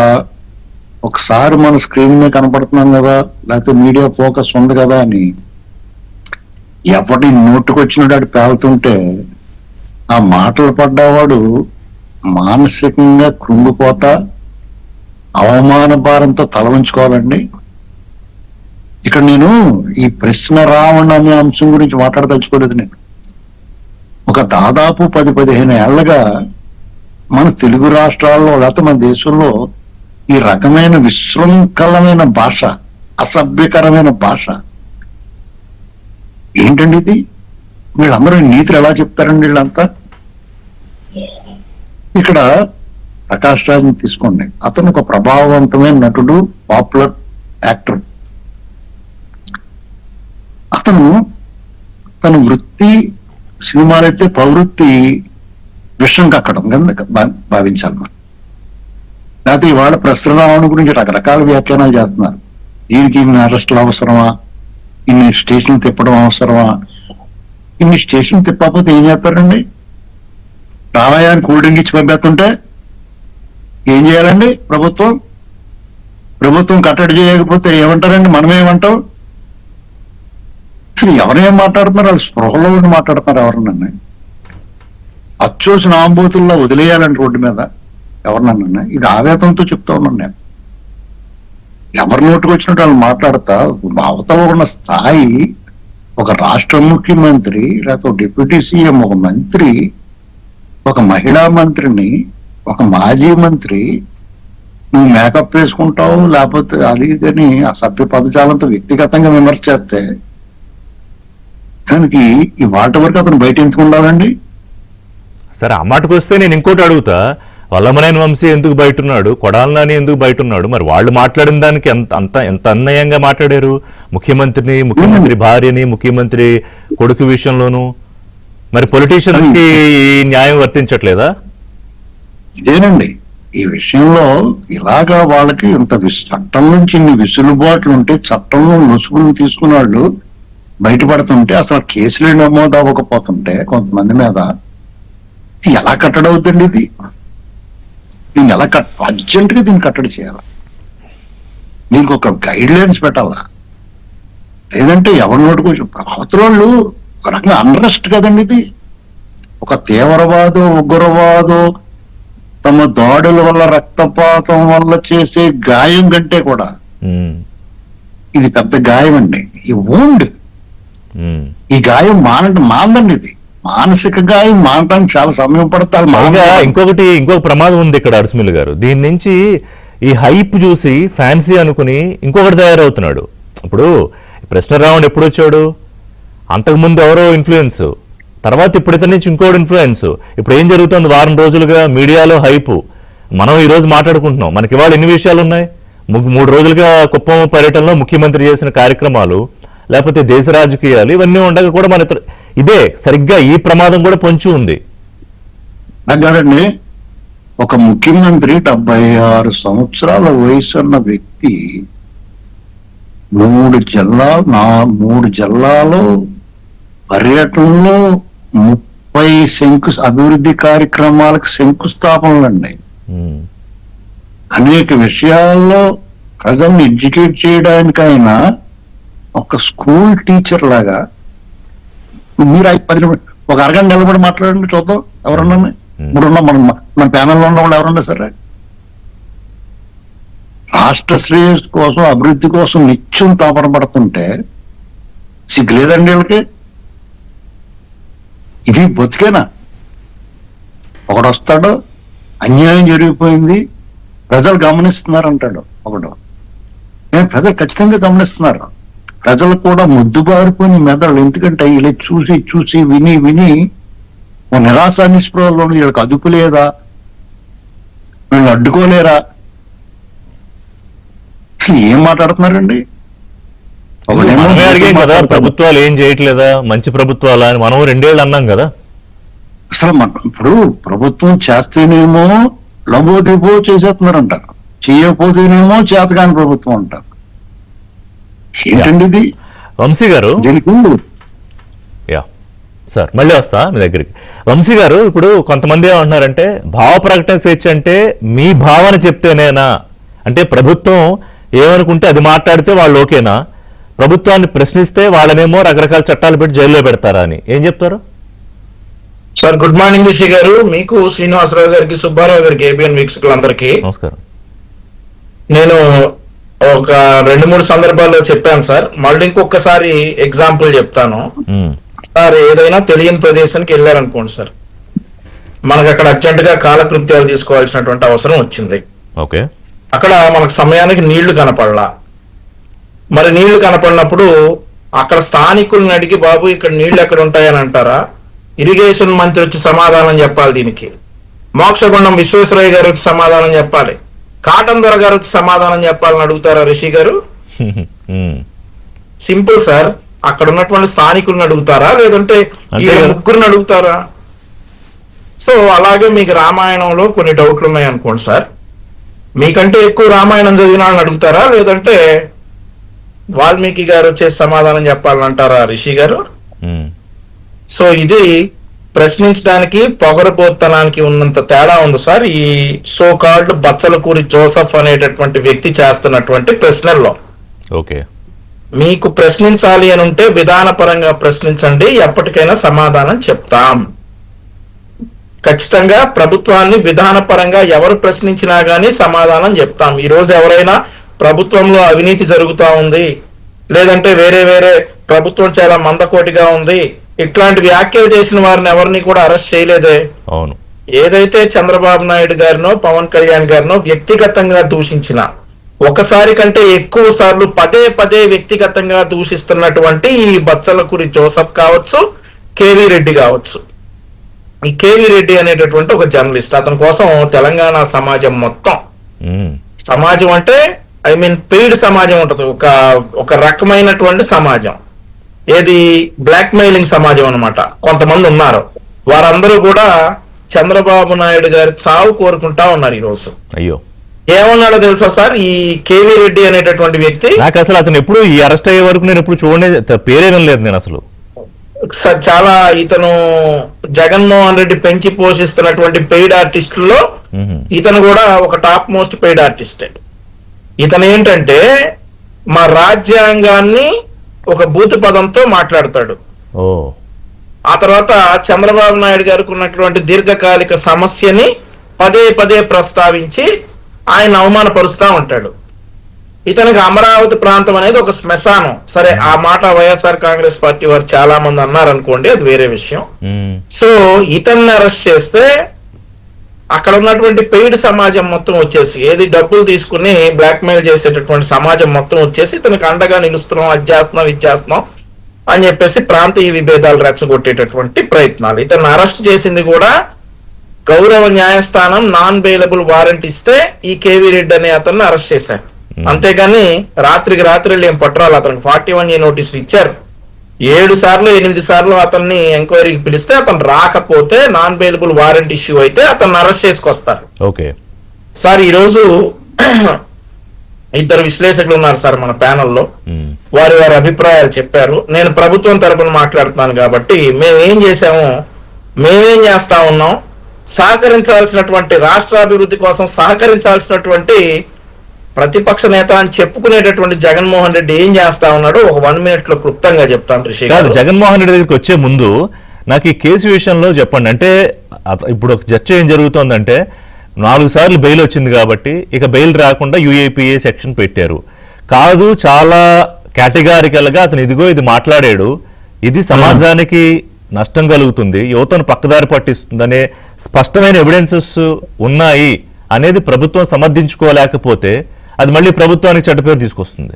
ఒకసారి మన స్క్రీన్ మీద కనపడుతున్నాం కదా, లేకపోతే మీడియా ఫోకస్ ఉంది కదా అని ఎవరి నోటుకొచ్చినట్టు పేలుతుంటే ఆ మాటలు పడ్డవాడు మానసికంగా కృంగిపోతా అవమాన భారంతో తల ఉంచుకోవాలండి. ఇక్కడ నేను ఈ ప్రశ్న రావణ అనే అంశం గురించి మాట్లాడదలుచుకోలేదు. నేను ఒక దాదాపు 10-15 ఏళ్లుగా మన తెలుగు రాష్ట్రాల్లో లేకపోతే మన దేశంలో ఈ రకమైన విశృంఖలమైన భాష, అసభ్యకరమైన భాష ఏంటండి ఇది? వీళ్ళందరూ నీతులు ఎలా చెప్తారండి వీళ్ళంతా? ఇక్కడ ప్రకాష్ రాజ్ని తీసుకోండి, అతను ఒక ప్రభావవంతమైన నటుడు, పాపులర్ యాక్టర్. అతను తన వృత్తి సినిమాలైతే ప్రవృత్తి విషం కక్కడం కింద భావించాలి మనం. లేకపోతే ఇవాళ ప్రస్తుతం గురించి రకరకాల వ్యాఖ్యానాలు చేస్తున్నారు. దీనికి ఇన్ని అరెస్టులు అవసరమా, ఇన్ని స్టేషన్లు తిప్పడం అవసరమా? ఇన్ని స్టేషన్లు తిప్పకపోతే ఏం చేస్తారండి? రామాయాన్ని కూల్ డ్రింక్ ఇచ్చి పంపేస్తుంటే ఏం చేయాలండి? ప్రభుత్వం కట్టడి చేయకపోతే ఏమంటారండి? మనమేమంటాం? అసలు ఎవరేం మాట్లాడుతున్నారు? వాళ్ళు స్పృహలో ఉండి మాట్లాడుతున్నారు. ఎవరినన్నా అచ్చోసిన ఆంబోతుల్లో వదిలేయాలండి రోడ్డు మీద ఎవరినన్నా? ఇది ఆవేదంతో చెప్తా ఉన్నాను నేను. ఎవరి నోటుకు వచ్చినట్టు వాళ్ళు మాట్లాడతా అవతల ఉన్న స్థాయి, ఒక రాష్ట్ర ముఖ్యమంత్రి లేకపోతే డిప్యూటీ సీఎం, ఒక మంత్రి, ఒక మహిళా మంత్రిని, ఒక మాజీ మంత్రి నువ్వు మేకప్ వేసుకుంటావు లేకపోతే అది ఇదని అసభ్య పదజాలంతో వ్యక్తిగతంగా విమర్శ చేస్తే దానికి ఈ వాటి వరకు అతను బయట ఎందుకు ఉండాలండి? సరే, ఆ మాటకు వస్తే నేను ఇంకోటి అడుగుతా. వల్లభనేని వంశీ ఎందుకు బయట ఉన్నాడు, కొడాలి నాని ఎందుకు బయట ఉన్నాడు? మరి వాళ్ళు మాట్లాడిన దానికి ఎంత అన్యాయంగా మాట్లాడారు. ముఖ్యమంత్రిని, ముఖ్యమంత్రి భార్యని, ముఖ్యమంత్రి కొడుకు విషయంలోనూ మరి పొలిటీషియన్స్ కి న్యాయం వర్తించట్లేదా? ఇదేనండి ఈ విషయంలో ఇలాగా వాళ్ళకి ఇంత చట్టం నుంచి ఇన్ని విసులుబాట్లు ఉంటే, చట్టంలో ముసుగులు తీసుకున్న వాళ్ళు బయటపడుతుంటే, అసలు కేసులు నమోదు అవ్వకపోతుంటే కొంతమంది మీద ఎలా కట్టడవుతుంది? దీన్ని ఎలా అర్జెంట్ గా దీన్ని కట్టడి చేయాలి. దీనికి ఒక గైడ్ లైన్స్ పెట్టాలా? లేదంటే ఎవరి నోటుకు అవతల వాళ్ళు ఒక రకంగా అన్రెస్ట్ కదండి ఇది. ఒక తీవ్రవాదో ఉగ్రవాదో తమ దాడుల వల్ల రక్తపాతం వల్ల చేసే గాయం కంటే కూడా ఇది పెద్ద గాయం అండి. ఈ వూండ్, ఈ గాయం మానండి. ఇది మానసిక గాయం మానడానికి చాలా సమయం పడుతుంది. ఇంకొక ప్రమాదం ఉంది ఇక్కడ అర్స్మిల్ గారు. దీని నుంచి ఈ హైప్ చూసి ఫ్యాన్సీ అనుకుని ఇంకొకటి తయారవుతున్నాడు. ఇప్పుడు ప్రశ్న రావణ్ ఎప్పుడు వచ్చాడు? అంతకుముందు ఎవరో ఇన్ఫ్లుయెన్స్ తర్వాత ఇప్పుడు ఇతని నుంచి ఇంకోటి ఇన్ఫ్లుయెన్స్. ఇప్పుడు ఏం జరుగుతుంది, వారం రోజులుగా మీడియాలో హైపు, మనం ఈ రోజు మాట్లాడుకుంటున్నాం. మనకి ఇవాళ ఎన్ని విషయాలు ఉన్నాయి? 3 రోజులుగా కుప్పం పర్యటనలో ముఖ్యమంత్రి చేసిన కార్యక్రమాలు, లేకపోతే దేశ రాజకీయాలు, ఇవన్నీ ఉండగా కూడా మన ఇదే సరిగ్గా ఈ ప్రమాదం కూడా పొంచి ఉంది. గారండి, ఒక ముఖ్యమంత్రి 76 సంవత్సరాల వయసు ఉన్న వ్యక్తి 3 జిల్లాలో పర్యటనలో 30 అభివృద్ధి కార్యక్రమాలకు శంకుస్థాపనలండి. అనేక విషయాల్లో ప్రజల్ని ఎడ్యుకేట్ చేయడానికైనా ఒక స్కూల్ టీచర్ లాగా మీరు 10 నిమిషాలు ఒక అరగంట నిలబడి మాట్లాడండి చూద్దాం ఎవరన్నా. ఇప్పుడున్న మన ప్యానెల్లో ఉన్న వాళ్ళు ఎవరన్నా సరే రాష్ట్ర శ్రేయస్సు కోసం అభివృద్ధి కోసం నిత్యం తాపరపడుతుంటే సిగ్గులేదండి వీళ్ళకి. ఇది బతికేనా? ఒకడు వస్తాడు, అన్యాయం జరిగిపోయింది, ప్రజలు గమనిస్తున్నారు అంటాడు ఒకడు. ప్రజలు ఖచ్చితంగా గమనిస్తున్నారు. ప్రజలు కూడా ముద్దుబారిపోయిన మెదళ్ళు, ఎందుకంటే ఇలా చూసి చూసి విని విని నిరాశ నిస్పృహలో వీళ్ళకి అదుపు లేదా, వీళ్ళు అడ్డుకోలేరా, అసలు ఏం మాట్లాడుతున్నారండి? మనమే అడిగాం కదా, ప్రభుత్వాలు ఏం చేయట్లేదా, మంచి ప్రభుత్వాలా అని మనం 2 ఏళ్ళు అన్నాం కదా. అసలు ఇప్పుడు ప్రభుత్వం చేస్తేనేమో లబోదిబో చేసేస్తున్నారంటారు, చేయకపోతేనేమో చేతకాని ప్రభుత్వం అంటారు. ఏంటండి ఇది? వంశీ గారు, సార్ మళ్ళీ వస్తా మీ దగ్గరికి. వంశీ గారు, ఇప్పుడు కొంతమంది ఏమంటున్నారంటే భావ ప్రకటన స్వేచ్ఛ అంటే మీ భావన చెప్తేనేనా, అంటే ప్రభుత్వం ఏమనుకుంటే అది మాట్లాడితే వాళ్ళు ఓకేనా, ప్రభుత్వాన్ని ప్రశ్నిస్తే వాళ్ళనేమో రకరకాల చట్టాలు పెట్టి జైల్లో పెడతారా అని ఏం చెప్తారు? సార్ గుడ్ మార్నింగ్ రిషి గారు, మీకు, శ్రీనివాసరావు గారికి, సుబ్బారావు గారికి, ఏబిఎన్ వీక్షకులందరికీ నమస్కారం. నేను ఒక 2-3 సందర్భాల్లో చెప్పాను సార్, మళ్ళీ ఇంకొకసారి ఎగ్జాంపుల్ చెప్తాను సార్. ఏదైనా తెలియని ప్రదేశానికి వెళ్ళారనుకోండి సార్, మనకు అక్కడ అర్జెంట్ గా కాలకృత్యాలు తీసుకోవాల్సినటువంటి అవసరం వచ్చింది. ఓకే, అక్కడ మనకు సమయానికి నీళ్లు కనపడలా. మరి నీళ్లు కనపడినప్పుడు అక్కడ స్థానికులను అడిగి, బాబు ఇక్కడ నీళ్లు ఎక్కడ ఉంటాయని అంటారా? ఇరిగేషన్ మంత్రి వచ్చి సమాధానం చెప్పాలి దీనికి. మోక్షగుండం విశ్వేశ్వరయ్య గారు వచ్చి సమాధానం చెప్పాలి. కాటన్ దొర గారు వచ్చి సమాధానం చెప్పాలని అడుగుతారా రిషి గారు? Simple sir. అక్కడ ఉన్నటువంటి స్థానికులను అడుగుతారా, లేదంటే ఈ 3 అడుగుతారా? సో అలాగే మీకు రామాయణంలో కొన్ని డౌట్లు ఉన్నాయి అనుకోండి సార్, మీకంటే ఎక్కువ రామాయణం చదివిన వాళ్ళని అడుగుతారా, లేదంటే వాల్మీకి గారు వచ్చేసి సమాధానం చెప్పాలని అంటారా రిషి గారు? సో ఇది ప్రశ్నించడానికి పొగరబోత్తనానికి ఉన్నంత తేడా ఉంది సార్ ఈ సో కాల్డ్ బచ్చలకూరి జోసెఫ్ అనేటటువంటి వ్యక్తి చేస్తున్నటువంటి ప్రశ్నల్లో. ఓకే, మీకు ప్రశ్నించాలి అని ఉంటే విధానపరంగా ప్రశ్నించండి, ఎప్పటికైనా సమాధానం చెప్తాం. ఖచ్చితంగా ప్రభుత్వాన్ని విధానపరంగా ఎవరు ప్రశ్నించినా గానీ సమాధానం చెప్తాం. ఈ రోజు ఎవరైనా ప్రభుత్వంలో అవినీతి జరుగుతా ఉంది, లేదంటే వేరే ప్రభుత్వం చాలా మందకోటిగా ఉంది, ఇట్లాంటి వ్యాఖ్యలు చేసిన వారిని ఎవరిని కూడా అరెస్ట్ చేయలేదే. అవును, ఏదైతే చంద్రబాబు నాయుడు గారినో పవన్ కళ్యాణ్ గారినో వ్యక్తిగతంగా దూషించిన, ఒకసారి కంటే ఎక్కువ సార్లు పదే వ్యక్తిగతంగా దూషిస్తున్నటువంటి ఈ బచ్చలకూరి జోసెఫ్ కావచ్చు, కేవీ రెడ్డి కావచ్చు. ఈ కేవీ రెడ్డి అనేటటువంటి ఒక జర్నలిస్ట్, అతని కోసం తెలంగాణ సమాజం మొత్తం, సమాజం అంటే ఐ మీన్ పెయిడ్ సమాజం ఉంటది, ఒక రకమైనటువంటి సమాజం, ఏది బ్లాక్ మెయిలింగ్ సమాజం అన్నమాట. కొంతమంది ఉన్నారు, వారందరూ కూడా చంద్రబాబు నాయుడు గారి చావు కోరుకుంటా ఉన్నారు ఈ రోజు. అయ్యో, ఏమన్నాడో తెలుసా సార్ ఈ కేవీ రెడ్డి అనేటటువంటి వ్యక్తి? నాకు అసలు అతను ఎప్పుడు ఈ అరెస్ట్ అయ్యే వరకు నేను ఎప్పుడు చూడలేదు, పేరే వినలేదు నేను అసలు. చాలా ఇతను జగన్మోహన్ రెడ్డి పెంచి పోషిస్తున్నటువంటి పెయిడ్ ఆర్టిస్టుల్లో ఇతను కూడా ఒక టాప్ మోస్ట్ పెయిడ్ ఆర్టిస్టే. ఇతను ఏంటంటే మా రాజ్యాంగాన్ని ఒక బూతు పదంతో మాట్లాడతాడు. ఆ తర్వాత చంద్రబాబు నాయుడు గారికి ఉన్నటువంటి దీర్ఘకాలిక సమస్యని పదే ప్రస్తావించి ఆయన అవమానపరుస్తా ఉంటాడు. ఇతనికి అమరావతి ప్రాంతం అనేది ఒక శ్మశానం. సరే, ఆ మాట వైఎస్ఆర్ కాంగ్రెస్ పార్టీ వారు చాలా మంది అన్నారు అనుకోండి, అది వేరే విషయం. సో ఇతన్ని అరెస్ట్ చేస్తే అక్కడ ఉన్నటువంటి పెయిడ్ సమాజం మొత్తం వచ్చేసి, ఏది డబ్బులు తీసుకుని బ్లాక్ మెయిల్ చేసేటటువంటి సమాజం మొత్తం వచ్చేసి ఇతనికి అండగా నిలుస్తున్నాం, అది చేస్తున్నాం, ఇది చేస్తున్నాం అని చెప్పేసి ప్రాంతీయ విభేదాలు రెచ్చగొట్టేటటువంటి ప్రయత్నాలు. ఇతను అరెస్ట్ చేసింది కూడా గౌరవ న్యాయస్థానం నాన్ బెయిలబుల్ వారెంట్ ఇస్తే ఈ కేవీ రెడ్డి అనే అతన్ని అరెస్ట్ చేశారు. అంతేగాని రాత్రికి రాత్రి ఏం పట్టరాలు. అతనికి 41A నోటీసులు ఇచ్చారు. 7 సార్లు 8 సార్లు అతన్ని ఎంక్వైరీకి పిలిస్తే అతను రాకపోతే నాన్ బెయిలబుల్ వారెంట్ ఇష్యూ అయితే అతన్ని అరెస్ట్ చేసుకొస్తారు. ఓకే సార్, ఈరోజు ఇద్దరు విశ్లేషకులు ఉన్నారు సార్ మన ప్యానెల్లో. వారి అభిప్రాయాలు చెప్పారు. నేను ప్రభుత్వం తరపున మాట్లాడుతున్నాను కాబట్టి మేమేం చేసాము, మేమేం చేస్తా ఉన్నాం, సహకరించాల్సినటువంటి రాష్ట్రాభివృద్ధి కోసం సహకరించాల్సినటువంటి ప్రతిపక్ష నేత అని చెప్పుకునేటటువంటి జగన్మోహన్ రెడ్డి ఏం చేస్తా ఉన్నాడో ఒక 1 minute లో క్లుప్తంగా చెప్తాను. రిషి గారు, జగన్మోహన్ రెడ్డి దగ్గరికి వచ్చే ముందు నాకు ఈ కేసు విషయంలో చెప్పండి. అంటే ఇప్పుడు ఒక చర్చ ఏం జరుగుతోందంటే 4 సార్లు బెయిల్ వచ్చింది కాబట్టి ఇక బెయిల్ రాకుండా UAPA సెక్షన్ పెట్టారు. కాదు, చాలా కేటగారికల్ గా అతను ఇదిగో ఇది మాట్లాడాడు, ఇది సమాజానికి నష్టం కలుగుతుంది, యువతను పక్కదారి పట్టిస్తుందనే స్పష్టమైన ఎవిడెన్సెస్ ఉన్నాయి అనేది ప్రభుత్వం సమర్థించుకోలేకపోతే అది మళ్ళీ ప్రభుత్వానికి చెడ్డ పేరు తీసుకొస్తుంది.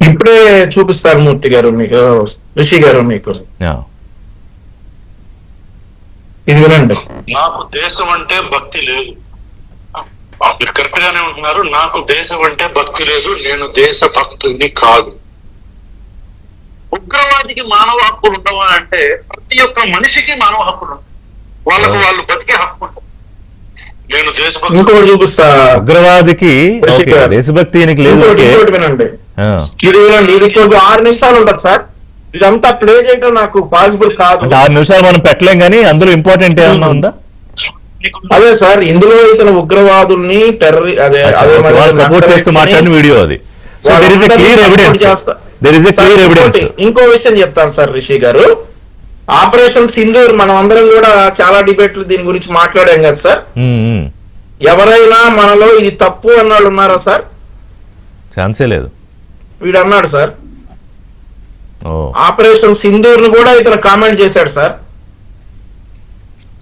ఇప్పుడే చూపిస్తారు మూర్తి గారు మీకు, రిషి గారు మీకు ఇది వినండి. నాకు దేశం అంటే భక్తి లేదు. మీరు కరెక్ట్ గానే ఉంటున్నారు. నాకు దేశం అంటే భక్తి లేదు, నేను దేశ భక్తుడిని కాదు. ఉగ్రవాదికి మానవ హక్కులు ఉండవా అంటే ప్రతి ఒక్క మనిషికి మానవ హక్కులు, వాళ్ళకు వాళ్ళు బతికే హక్కు ఉంటుంది. నేను దేశభక్తి. ఇంకోటి చూపిస్తా. ఉగ్రవాదికి దేశభక్తి వినండి. ఇది వినండి. ఇది 6 నిమిషాలు ఉంటుంది సార్. ఇదంతా ప్లే చేయడం నాకు పాసిబుల్ కాదు. 6 నిమిషాలు మనం పెట్టలేం, కానీ అందులో ఇంపార్టెంట్ ఏమన్నా ఉందా? అదే సార్, ఇందులో ఇతను ఉగ్రవాదుల్ని సపోర్ట్ చేస్తూ మాట్లాడిన వీడియో అది. ఇంకో విషయం చెప్తాను సార్ రిషి గారు. ఆపరేషన్ సింధూర్ మనం అందరం కూడా చాలా డిబేట్లు దీని గురించి మాట్లాడాం కదా సార్. ఎవరైనా మనలో ఇది తప్పు అన్నాడు ఉన్నారా సార్? ఛాన్సే లేదు. వీడు అన్నాడు సార్. ఆపరేషన్ సింధూర్ ను కూడా ఇతను కామెంట్ చేశాడు సార్.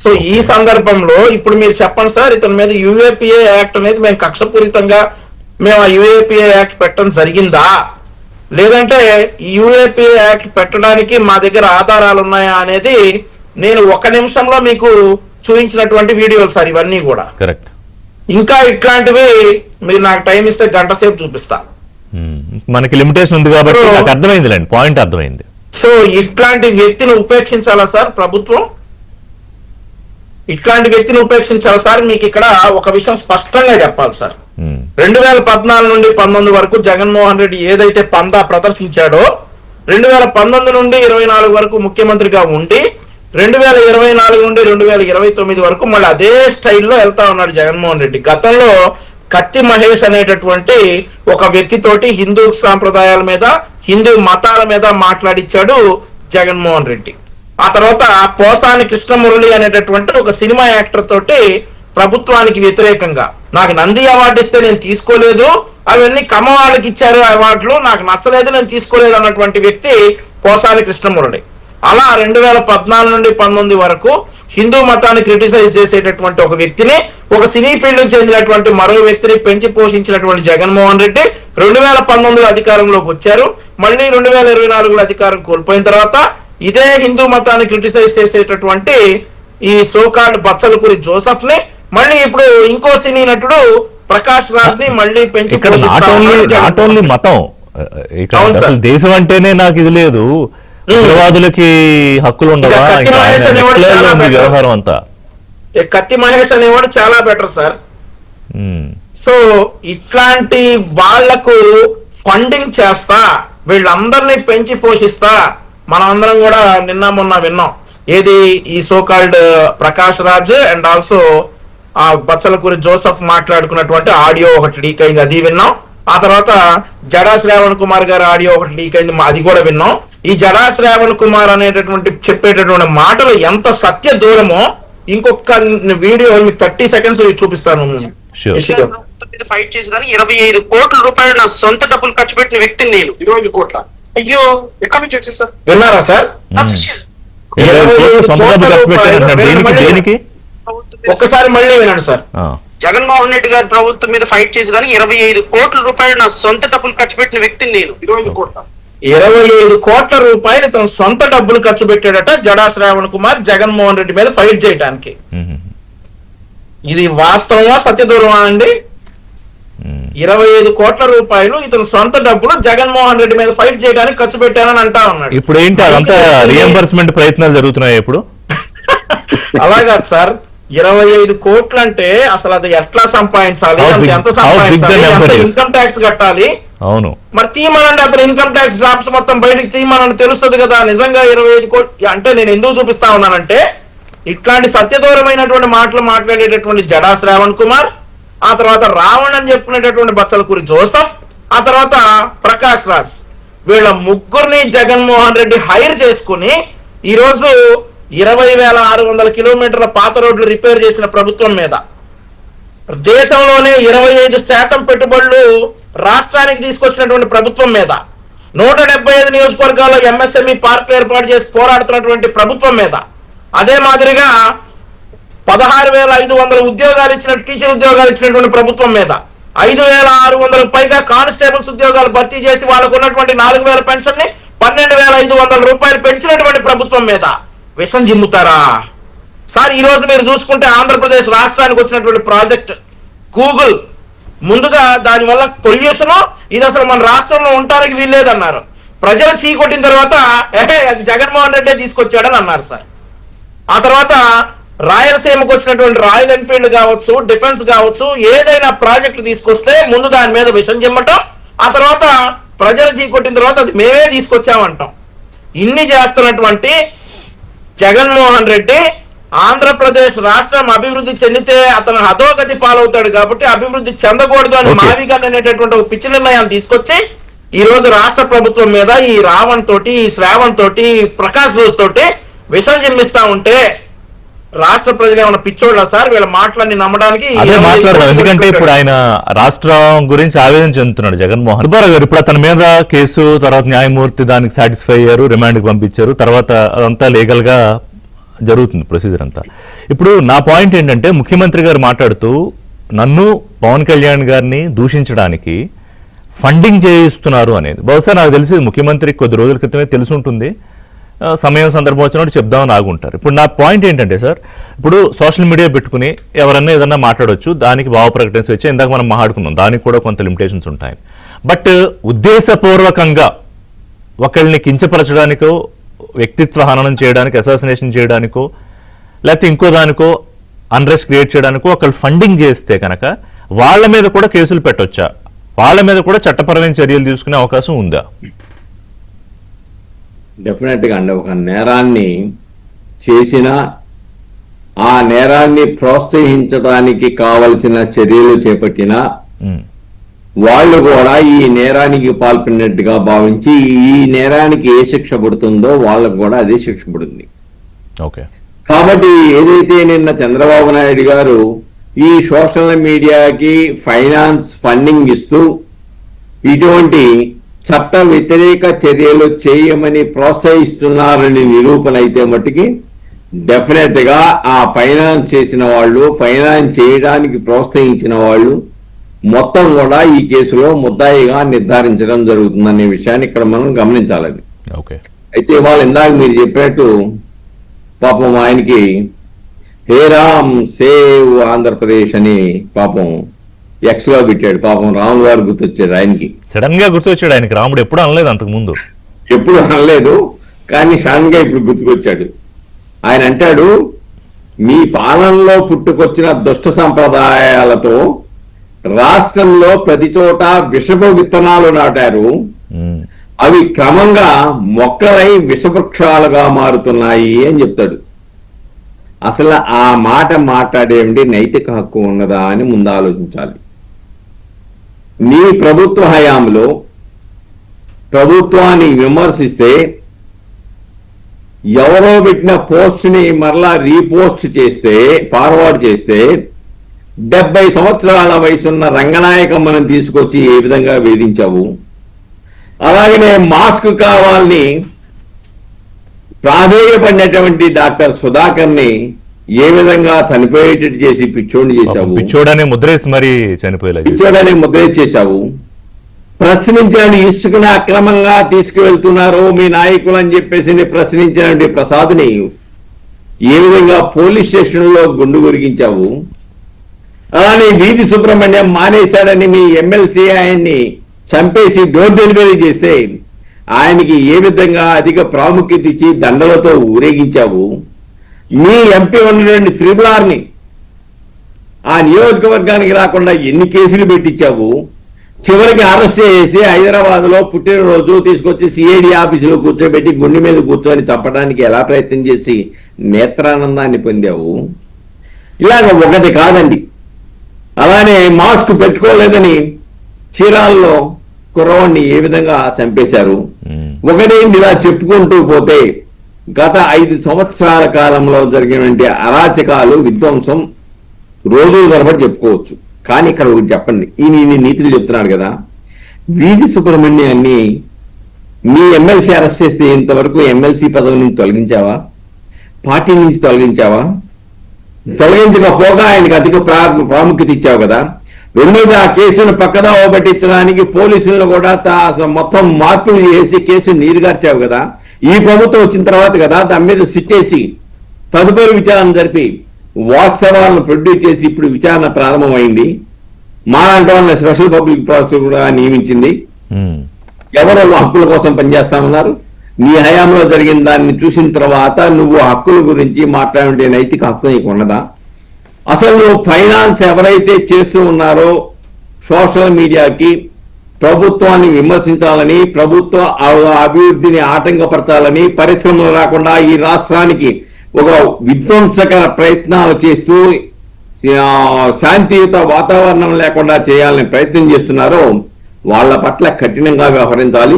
సో ఈ సందర్భంలో ఇప్పుడు మీరు చెప్పండి సార్, ఇతని మీద UAPA యాక్ట్ అనేది మేము కక్షపూరితంగా మేము ఆ UAPA యాక్ట్ పెట్టడం జరిగిందా, లేదంటే UAPA యాక్ట్ పెట్టడానికి మా దగ్గర ఆధారాలు ఉన్నాయా అనేది నేను 1 నిమిషంలో మీకు చూపించినటువంటి వీడియోలు సార్ ఇవన్నీ కూడా. కరెక్ట్. ఇంకా ఇట్లాంటివి మీరు నాకు టైం ఇస్తే గంట సేపు చూపిస్తా. మనకి లిమిటేషన్ ఉంది కాబట్టి నాకు అర్థమైందిలేండి, పాయింట్ అర్థమైంది. సో ఇట్లాంటి వ్యక్తిని ఉపేక్షించాలా సార్ ప్రభుత్వం? ఇట్లాంటి వ్యక్తిని ఉపేక్షించాలి సార్. మీకు ఇక్కడ ఒక విషయం స్పష్టంగా చెప్పాలి సార్. 2014 నుండి 19 వరకు జగన్మోహన్ రెడ్డి ఏదైతే పందా ప్రదర్శించాడో 2019 నుండి 24 వరకు ముఖ్యమంత్రిగా ఉండి 2024 నుండి 2029 వరకు మళ్ళీ అదే స్టైల్లో వెళ్తా ఉన్నాడు జగన్మోహన్ రెడ్డి. గతంలో కత్తి మహేష్ అనేటటువంటి ఒక వ్యక్తితోటి హిందూ సాంప్రదాయాల మీద, హిందూ మతాల మీద మాట్లాడిచ్చాడు జగన్మోహన్ రెడ్డి. ఆ తర్వాత పోసాని కృష్ణమురళి అనేటటువంటి ఒక సినిమా యాక్టర్ తోటి ప్రభుత్వానికి వ్యతిరేకంగా నాకు నంది అవార్డు ఇస్తే నేను తీసుకోలేదు, అవన్నీ కమ్మ వాళ్ళకి ఇచ్చారు అవార్డులు, నాకు నచ్చలేదు, నేను తీసుకోలేదు అన్నటువంటి వ్యక్తి పోసాని కృష్ణమురళి. అలా 2014 నుండి 19 వరకు హిందూ మతాన్ని క్రిటిసైజ్ చేసేటటువంటి ఒక వ్యక్తిని, ఒక సినీ ఫీల్డ్ చెందినటువంటి మరో వ్యక్తిని పెంచి పోషించినటువంటి జగన్మోహన్ రెడ్డి 2019 అధికారంలోకి వచ్చారు. మళ్ళీ 2024 అధికారం కోల్పోయిన తర్వాత ఇదే హిందూ మతాన్ని క్రిటిసైజ్ చేసేటటువంటి ఈ సోకాల్డ్ బచ్చలకూరి జోసెఫ్ ని మళ్ళీ ఇప్పుడు ఇంకో సినీ నటుడు ప్రకాష్ రాజ్ ని మళ్ళీ పెంచి మతం. దేశం అంటేనే నాకు ఇది లేదు, ఉగ్రవాదులకి హక్కులు ఉండవా? వ్యవహారం అంతా కత్తి మహేష్ అనేవాడు చాలా బెటర్ సార్. సో ఇట్లాంటి వాళ్లకు ఫండింగ్ చేస్తా, వీళ్ళందరినీ పెంచి పోషిస్తా. మనం అందరం కూడా నిన్న మొన్న విన్నాం ఏది ఈ so called Prakash Raj and also ఆ బచ్చలకూరి జోసెఫ్ మాట్లాడుకున్నటువంటి ఆడియో ఒకటి లీక్ అయింది, అది విన్నాం. ఆ తర్వాత జడా శ్రావణ్ కుమార్ గారి ఆడియో ఒకటి లీక్ అయింది, అది కూడా విన్నాం. ఈ జడా శ్రావణ్ కుమార్ అనేటటువంటి చెప్పేటటువంటి మాటలు ఎంత సత్య దూరమో ఇంకొక వీడియో 30 seconds చూపిస్తాను. ఫైట్ చేసేదానికి 25 కోట్ల రూపాయలు నా సొంత డబ్బులు ఖర్చు పెట్టిన వ్యక్తిని నేను. 20 కోట్ల? అయ్యో, ఎక్కడి నుంచి వచ్చేది సార్? విన్నారా సార్? ఒక్కసారి మళ్ళీ వినండి సార్. జగన్మోహన్ రెడ్డి గారి ప్రభుత్వం మీద ఫైట్ చేసేదానికి 25 కోట్ల రూపాయలు నా సొంత డబ్బులు ఖర్చు పెట్టిన వ్యక్తిని నేను. 20 కోట్ల? 25 కోట్ల రూపాయలు తన సొంత డబ్బులు ఖర్చు పెట్టాడట జడా శ్రావణ్ కుమార్ జగన్మోహన్ రెడ్డి మీద ఫైట్ చేయడానికి. ఇది వాస్తవమా సత్యదూరమా అండి? 25 కోట్ల రూపాయలు ఇతను సొంత డబ్బులు జగన్మోహన్ రెడ్డి మీద ఫైట్ చేయడానికి ఖర్చు పెట్టానని అంటా ఉన్నాడు. ఇప్పుడు ఏంటి అదంతా రియంబర్స్మెంట్ ప్రయత్నాలు జరుగుతున్నాయి ఇప్పుడు? అలాగా సార్, 25 కోట్లు అంటే అసలు అది ఎట్లా సంపాదించాలి, ఎంత సంపాదించాలి, ఎంత ఇన్కమ్ ట్యాక్స్ కట్టాలి? అవును, మరి తీయమనండి, అతను ఇన్కమ్ ట్యాక్స్ డ్రాఫ్ట్స్ మొత్తం బయటకు తీయమనండి, తెలుస్తుంది కదా నిజంగా 25 కోట్లు అంటే. నేను ఎందుకు చూపిస్తా ఉన్నానంటే, ఇట్లాంటి సత్యదూరమైనటువంటి మాటలు మాట్లాడేటటువంటి జడా శ్రావణ్ కుమార్, ఆ తర్వాత రావణ్ అని చెప్పుకునేటటువంటి బచ్చలకూరి జోసఫ్, ఆ తర్వాత ప్రకాష్ రాజ్, వీళ్ళ ముగ్గురిని జగన్మోహన్ రెడ్డి హైర్ చేసుకుని ఈ రోజు 20,600 కిలోమీటర్ల పాత రోడ్లు రిపేర్ చేసిన ప్రభుత్వం మీద, దేశంలోనే 25% పెట్టుబడులు రాష్ట్రానికి తీసుకొచ్చినటువంటి ప్రభుత్వం మీద, 175 నియోజకవర్గాల్లో ఎంఎస్ఎంఈ పార్కులు ఏర్పాటు చేసి పోరాడుతున్నటువంటి ప్రభుత్వం మీద, అదే మాదిరిగా 16,500 ఉద్యోగాలు ఇచ్చిన టీచర్ ఉద్యోగాలు ఇచ్చినటువంటి ప్రభుత్వం మీద, 5,600 పైగా కానిస్టేబుల్స్ ఉద్యోగాలు భర్తీ చేసి వాళ్ళకు ఉన్నటువంటి 4,000 పెన్షన్ ని 12,500 రూపాయలు పెంచినటువంటి ప్రభుత్వం మీద విషం జిమ్ముతారా సార్? ఈ రోజు మీరు చూసుకుంటే ఆంధ్రప్రదేశ్ రాష్ట్రానికి వచ్చినటువంటి ప్రాజెక్ట్ గూగుల్, ముందుగా దాని వల్ల పొల్యూషన్, ఇది అసలు మన రాష్ట్రంలో ఉండటానికి వీల్లేదన్నారు. ప్రజలు చీకొట్టిన తర్వాత అది జగన్మోహన్ రెడ్డి తీసుకొచ్చాడని అన్నారు సార్. ఆ తర్వాత రాయలసీమకు వచ్చినటువంటి రాయల్ ఎన్ఫీల్డ్ కావచ్చు, డిఫెన్స్ కావచ్చు, ఏదైనా ప్రాజెక్టు తీసుకొస్తే ముందు దాని మీద విషం జిమ్మటం, ఆ తర్వాత ప్రజలు చీకొట్టిన తర్వాత అది మేమే తీసుకొచ్చామంటాం. ఇన్ని చేస్తున్నటువంటి జగన్మోహన్ రెడ్డి ఆంధ్రప్రదేశ్ రాష్ట్రం అభివృద్ధి చెందితే అతను అధోగతి పాలవుతాడు కాబట్టి అభివృద్ధి చెందకూడదు అని మావిగన్ అనేటటువంటి ఒక పిచ్చి నిర్ణయాన్ని తీసుకొచ్చి ఈ రోజు రాష్ట్ర ప్రభుత్వం మీద ఈ రావణ్ తోటి, ఈ శ్రావణ్ తోటి, ప్రకాష్ రాజ్ తోటి విషం జిమ్మిస్తా ఉంటే రాష్ట్ర ప్రజలు ఏమైనా పిచ్చోళ్ళ సార్ వీళ్ళ మాటలన్నీ నమ్మడానికి? అదే మాట్లాడదాం, ఎందుకంటే ఇప్పుడు ఆయన రాష్ట్రం గురించి ఆవేదన చెందుతున్నాడు జగన్మోహన్ గారు. ఇప్పుడు అతని మీద కేసు, తర్వాత న్యాయమూర్తి దానికి సాటిస్ఫై అయ్యారు, రిమాండ్కి పంపించారు, తర్వాత అదంతా లీగల్ గా జరుగుతుంది ప్రొసీజర్ అంతా. ఇప్పుడు నా పాయింట్ ఏంటంటే, ముఖ్యమంత్రి గారు మాట్లాడుతూ నన్ను పవన్ కళ్యాణ్ గారిని దూషించడానికి ఫండింగ్ చేయిస్తున్నారు అనేది, బహుశా నాకు తెలిసి ముఖ్యమంత్రికి కొద్ది రోజుల క్రితమే తెలిసి ఉంటుంది, సమయం సందర్భం వచ్చినట్టు చెప్దామని ఆగుంటారు. ఇప్పుడు నా పాయింట్ ఏంటంటే సార్, ఇప్పుడు సోషల్ మీడియా పెట్టుకుని ఎవరన్నా ఏదన్నా మాట్లాడవచ్చు, దానికి భావ ప్రకటన వచ్చి ఇందాక మనం మాట్లాడుకున్నాం, దానికి కూడా కొంత లిమిటేషన్స్ ఉంటాయి. బట్ ఉద్దేశపూర్వకంగా ఒకళ్ళని కించపరచడానికో, వ్యక్తిత్వ హననం చేయడానికి, అసాసినేషన్ చేయడానికో, లేకపోతే ఇంకో దానికో అన్రెస్ట్ క్రియేట్ చేయడానికో ఒకళ్ళు ఫండింగ్ చేస్తే కనుక వాళ్ళ మీద కూడా కేసులు పెట్టొచ్చా? వాళ్ళ మీద కూడా చట్టపరమైన చర్యలు తీసుకునే అవకాశం ఉందా? డెఫినెట్ గా అండి. ఒక నేరాన్ని చేసిన ఆ నేరాన్ని ప్రోత్సహించడానికి కావలసిన చర్యలు చేపట్టిన వాళ్ళు కూడా ఈ నేరానికి పాల్పడినట్టుగా భావించి ఈ నేరానికి ఏ శిక్ష పడుతుందో వాళ్ళకు కూడా అదే శిక్ష పడుతుంది. ఓకే, కాబట్టి ఏదైతే నిన్న చంద్రబాబు నాయుడు గారు ఈ సోషల్ మీడియాకి ఫైనాన్స్ ఫండింగ్ ఇస్తూ ఇటువంటి చట్ట వ్యతిరేక చర్యలు చేయమని ప్రోత్సహిస్తున్నారని నిరూపణ అయితే మట్టుకి డెఫినెట్ గా ఆ ఫైనాన్స్ చేసిన వాళ్ళు, ఫైనాన్స్ చేయడానికి ప్రోత్సహించిన వాళ్ళు మొత్తం కూడా ఈ కేసులో ముద్దాయిగా నిర్ధారించడం జరుగుతుందనే విషయాన్ని ఇక్కడ మనం గమనించాలని. ఓకే, అయితే వాళ్ళు ఇందాక మీరు చెప్పినట్టు పాపం ఆయనకి హే రామ్ సేవ్ ఆంధ్రప్రదేశ్ అని పాపం ఎక్స్ లో పెట్టాడు. పాపం రాములు వారు గుర్తొచ్చాడు ఆయనకి, సడన్ గా గుర్తొచ్చాడు ఆయనకి. రాముడు ఎప్పుడు అనలేదు అంతకు ముందు, ఎప్పుడు అనలేదు, కానీ సడన్ గా ఇప్పుడు గుర్తుకొచ్చాడు. ఆయన అంటాడు, మీ పాలనలో పుట్టుకొచ్చిన దుష్ట సంప్రదాయాలతో రాష్ట్రంలో ప్రతి చోట విషపు విత్తనాలు నాటారు, అవి క్రమంగా మొక్కలై విషవృక్షాలుగా మారుతున్నాయి అని చెప్తాడు. అసలు ఆ మాట మాట్లాడేమిటి నైతిక హక్కు ఉన్నదా అని ముందు ఆలోచించాలి. నీ ప్రభుత్వ హయాంలో ప్రభుత్వాన్ని విమర్శిస్తే ఎవరో పెట్టిన పోస్ట్ ని మరలా రీపోస్ట్ చేస్తే, ఫార్వర్డ్ చేస్తే 70 సంవత్సరాల వయసున్న రంగనాయకమ్మను తీసుకొచ్చి ఏ విధంగా వేధించావు, అలాగనే మాస్క్ కావాలని ప్రాధేయపడినటువంటి డాక్టర్ సుధాకర్ ని ఏ విధంగా చనిపోయేటట్టు చేసి పిచ్చోడిని చేశావు, పిచ్చోడనే ముద్రేసి మరి చనిపోయేలా పిచ్చోడనే ముద్రేసి చేశావు. ప్రశ్నించిన ఇసుకను అక్రమంగా తీసుకువెళ్తున్నారు మీ నాయకులు అని చెప్పేసి ప్రశ్నించిన ప్రసాద్ని ఏ విధంగా పోలీస్ స్టేషన్లో గుండు గురిగించావు, అలానే వీధి సుబ్రహ్మణ్యం మానేశాడని మీ ఎమ్మెల్సీ ఆయన్ని చంపేసి డోర్ డెలివరీ చేస్తే ఆయనకి ఏ విధంగా అధిక ప్రాముఖ్యత ఇచ్చి దండలతో ఊరేగించావు, మీ ఎంపీ ఉన్నటువంటి త్రిపులార్ని ఆ నియోజకవర్గానికి రాకుండా ఎన్ని కేసులు పెట్టించావు, చివరికి అరెస్ట్ చేసి హైదరాబాద్ లో పుట్టినరోజు తీసుకొచ్చి సిఐడి ఆఫీసులో కూర్చోబెట్టి గుండె మీద కూర్చొని చంపడానికి ఎలా ప్రయత్నం చేసి నేత్రానందాన్ని పొందావు. ఇలాగ ఒకటి కాదండి. అలానే మాస్క్ పెట్టుకోలేదని చీరాల్లో కుర్రవాణ్ణి ఏ విధంగా చంపేశారు. ఒకటేంటి ఇలా చెప్పుకుంటూ పోతే గత 5 సంవత్సరాల కాలంలో జరిగినటువంటి అరాచకాలు విధ్వంసం రోజుల తరబడి చెప్పుకోవచ్చు. కానీ ఇక్కడ ఒకటి చెప్పండి, ఈయన నీతులు చెప్తున్నాడు కదా, వీధి సుబ్రహ్మణ్యాన్ని మీ ఎమ్మెల్సీ అరెస్ట్ చేస్తే ఇంతవరకు ఎమ్మెల్సీ పదవి నుంచి తొలగించావా, పార్టీ నుంచి తొలగించావా? తొలగించకపోగా ఆయనకు అధిక ప్రాముఖ్యత ఇచ్చావు కదా. రెండోది ఆ కేసును పక్కదావ పట్టించడానికి పోలీసులను కూడా మొత్తం మార్పులు చేసి కేసు నీరుగార్చావు కదా. ఈ ప్రభుత్వం వచ్చిన తర్వాత కదా దాని మీద సిట్టేసి తదుపరి విచారణ జరిపి వాస్తవాలను ప్రొడ్యూస్ చేసి ఇప్పుడు విచారణ ప్రారంభమైంది. మాలాంటి వాళ్ళని స్పెషల్ పబ్లిక్ ప్రాసిక్యూటర్ కూడా నియమించింది. ఎవరో హక్కుల కోసం పనిచేస్తామన్నారు. నీ హయాంలో జరిగిన దాన్ని చూసిన తర్వాత నువ్వు హక్కుల గురించి మాట్లాడే నైతిక హక్కు నీకు ఉన్నదా? అసలు నువ్వు ఫైనాన్స్ ఎవరైతే చేస్తూ ఉన్నారో సోషల్ మీడియాకి ప్రభుత్వాన్ని విమర్శించాలని, ప్రభుత్వ అభివృద్ధిని ఆటంకపరచాలని, పరిశ్రమలు రాకుండా ఈ రాష్ట్రానికి ఒక విధ్వంసకర ప్రయత్నాలు చేస్తూ శాంతియుత వాతావరణం లేకుండా చేయాలని ప్రయత్నం చేస్తున్నారో వాళ్ళ పట్ల కఠినంగా వ్యవహరించాలి.